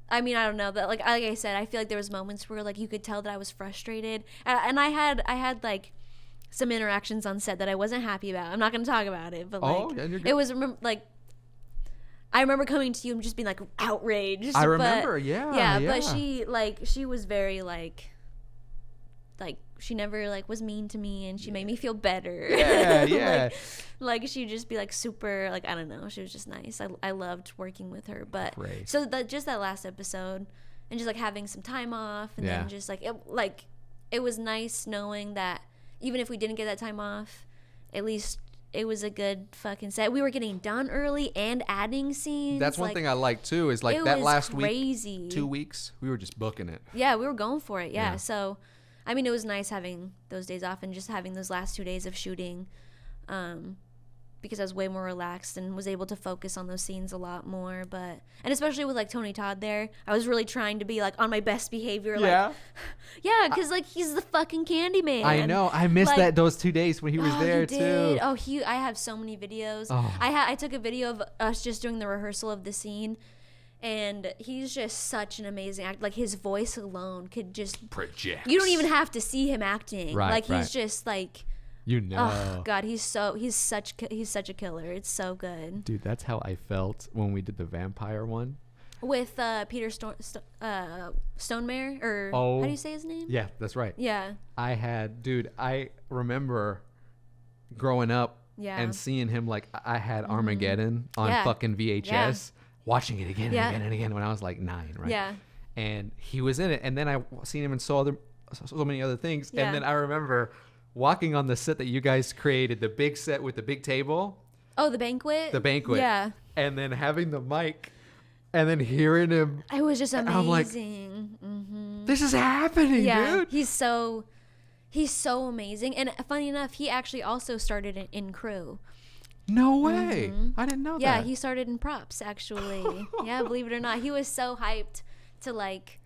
I mean, I don't know, that like I said, I feel like there was moments where like you could tell that I was frustrated, and I had like some interactions on set that I wasn't happy about. I'm not going to talk about it, but like Yeah, you're good. it was like I remember coming to you and just being like outraged. I but- remember, yeah. but she was very like she never like was mean to me, and she made me feel better. Yeah, yeah. like she'd just be like super, like, I don't know, she was just nice. I loved working with her. But Great. so just that last episode, and just like having some time off, and Yeah. then just like it was nice knowing that even if we didn't get that time off, at least it was a good fucking set. We were getting done early and adding scenes. That's one thing I like too, is like it that was last crazy. week, 2 weeks, we were just booking it. Yeah, we were going for it. Yeah. Yeah. So, I mean, it was nice having those days off and just having those last 2 days of shooting, because I was way more relaxed and was able to focus on those scenes a lot more. And especially with like Tony Todd there, I was really trying to be like on my best behavior. Yeah. Like, yeah, because like he's the fucking Candyman. I know. I missed Like- those 2 days when he was there you too. did. Oh, I have so many videos. Oh. I took a video of us just doing the rehearsal of the scene, and he's just such an amazing actor. Like his voice alone could just Projects. you don't even have to see him acting. Right, like he's right. just like You know. Oh God, he's such a killer. It's so good. Dude, that's how I felt when we did the vampire one. With Peter Stonemare, or Oh. how do you say his name? Yeah, that's right. Yeah. I remember growing up Yeah. and seeing him, like, I had Armageddon on Yeah. fucking VHS, watching it again Yeah. and again and again when I was like 9, right? Yeah. And he was in it, and then I seen him in so many other things, Yeah. and then I remember walking on the set that you guys created, the big set with the big table, Oh, the banquet. yeah, and then having the mic, and then hearing him. It was just And I'm like, amazing. this is happening, dude. He's so amazing. And funny enough, he actually also started in crew. No way. I didn't know Yeah, that. he started in props actually. Yeah, believe it or not, he was so hyped to, like,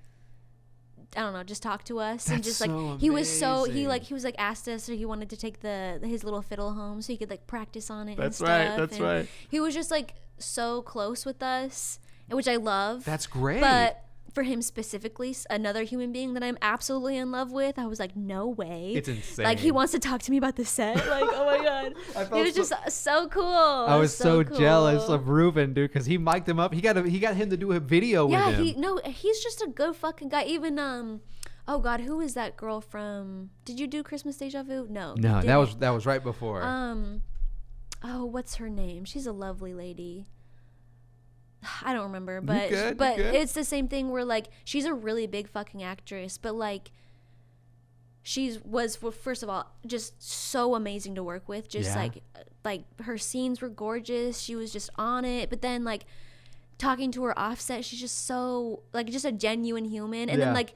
I don't know, just talk to us. And That's just like so he was so amazing. he was like asked us, or he wanted to take his little fiddle home so he could like practice on it. That's and right, stuff. that's And right. He was just like so close with us, which I love. That's great. But for him specifically, another human being that I'm absolutely in love with, I was like, no way. It's insane. Like, he wants to talk to me about the set. Like, oh my God. I It felt was just so cool. I was so cool. jealous of Ruben, dude, because he mic'd him up. He got him to do a video with him. He's just a good fucking guy. Even oh God, who is that girl from? Did you do Christmas Deja Vu? No, you No, didn't. that was right before. Oh, what's her name? She's a lovely lady. I don't remember, but good, but you good. it's the same thing where, like, she's a really big fucking actress, but like first of all just so amazing to work with. Just Yeah. like her scenes were gorgeous. She was just on it, but then like talking to her offset, she's just so like just a genuine human. And Yeah. then like,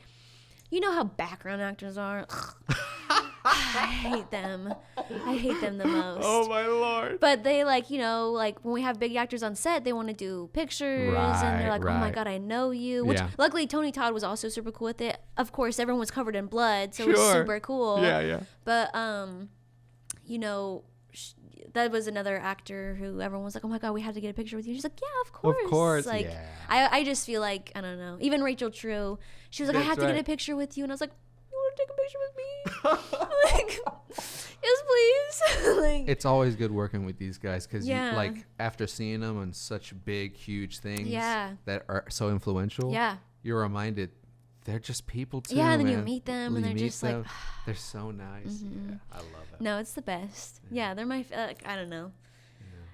you know how background actors are. I hate them. I hate them the most. Oh my Lord. But they, like, you know, like when we have big actors on set, they want to do pictures, and they're like, oh my Right. God, I know you. Which Yeah. luckily Tony Todd was also super cool with it. Of course, everyone was covered in blood, so it was Sure. super cool. Yeah. But you know, that was another actor who everyone was like, oh my God, we have to get a picture with you. She's like, yeah, of course. Of course, Like, yeah. I just feel like, I don't know. Even Rachel True, she was like, I That's have to get right. a picture with you, and I was like, you want to take a picture with me? Like, yes, please. Like, It's always good working with these guys because, Yeah. like, after seeing them on such big, huge things Yeah. that are so influential, yeah. you're reminded they're just people too. Yeah, and then you man. meet them, and You they're meet just like, them, they're so nice. Yeah, I love it. no, it's the best. Yeah, they're my, like, I don't know.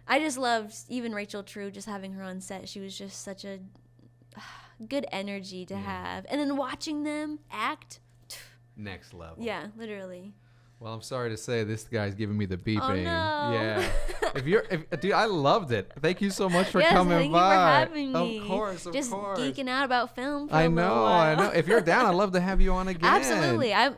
I just loved even Rachel True, just having her on set. She was just such a good energy to have. And then watching them act. Next level. Yeah, literally. Well, I'm sorry to say this guy's giving me the beeping. Oh, no. Yeah. Dude, I loved it. Thank you so much for Yes, coming thank by. you for having me. Of course. Just geeking out about film for I a little know. while. If you're down, I'd love to have you on again. Absolutely. I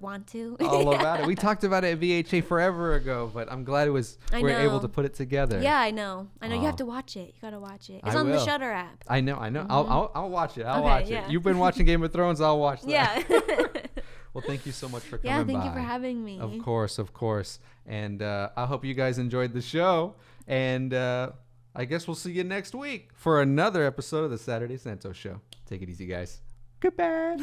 want to. All about it. We talked about it at VHA forever ago, but I'm glad we're know. able to put it together. Yeah, I know. You Oh. have to watch it. You got to watch it. It's I on the will. Shutter app. I know. I'll watch it. I'll Okay, watch yeah. it. You've been watching Game of Thrones. I'll watch that. Yeah. Well, thank you so much for coming Yeah, by. thank you for having me. Of course. And I hope you guys enjoyed the show. And I guess we'll see you next week for another episode of the Saturday Santos Show. Take it easy, guys. Goodbye.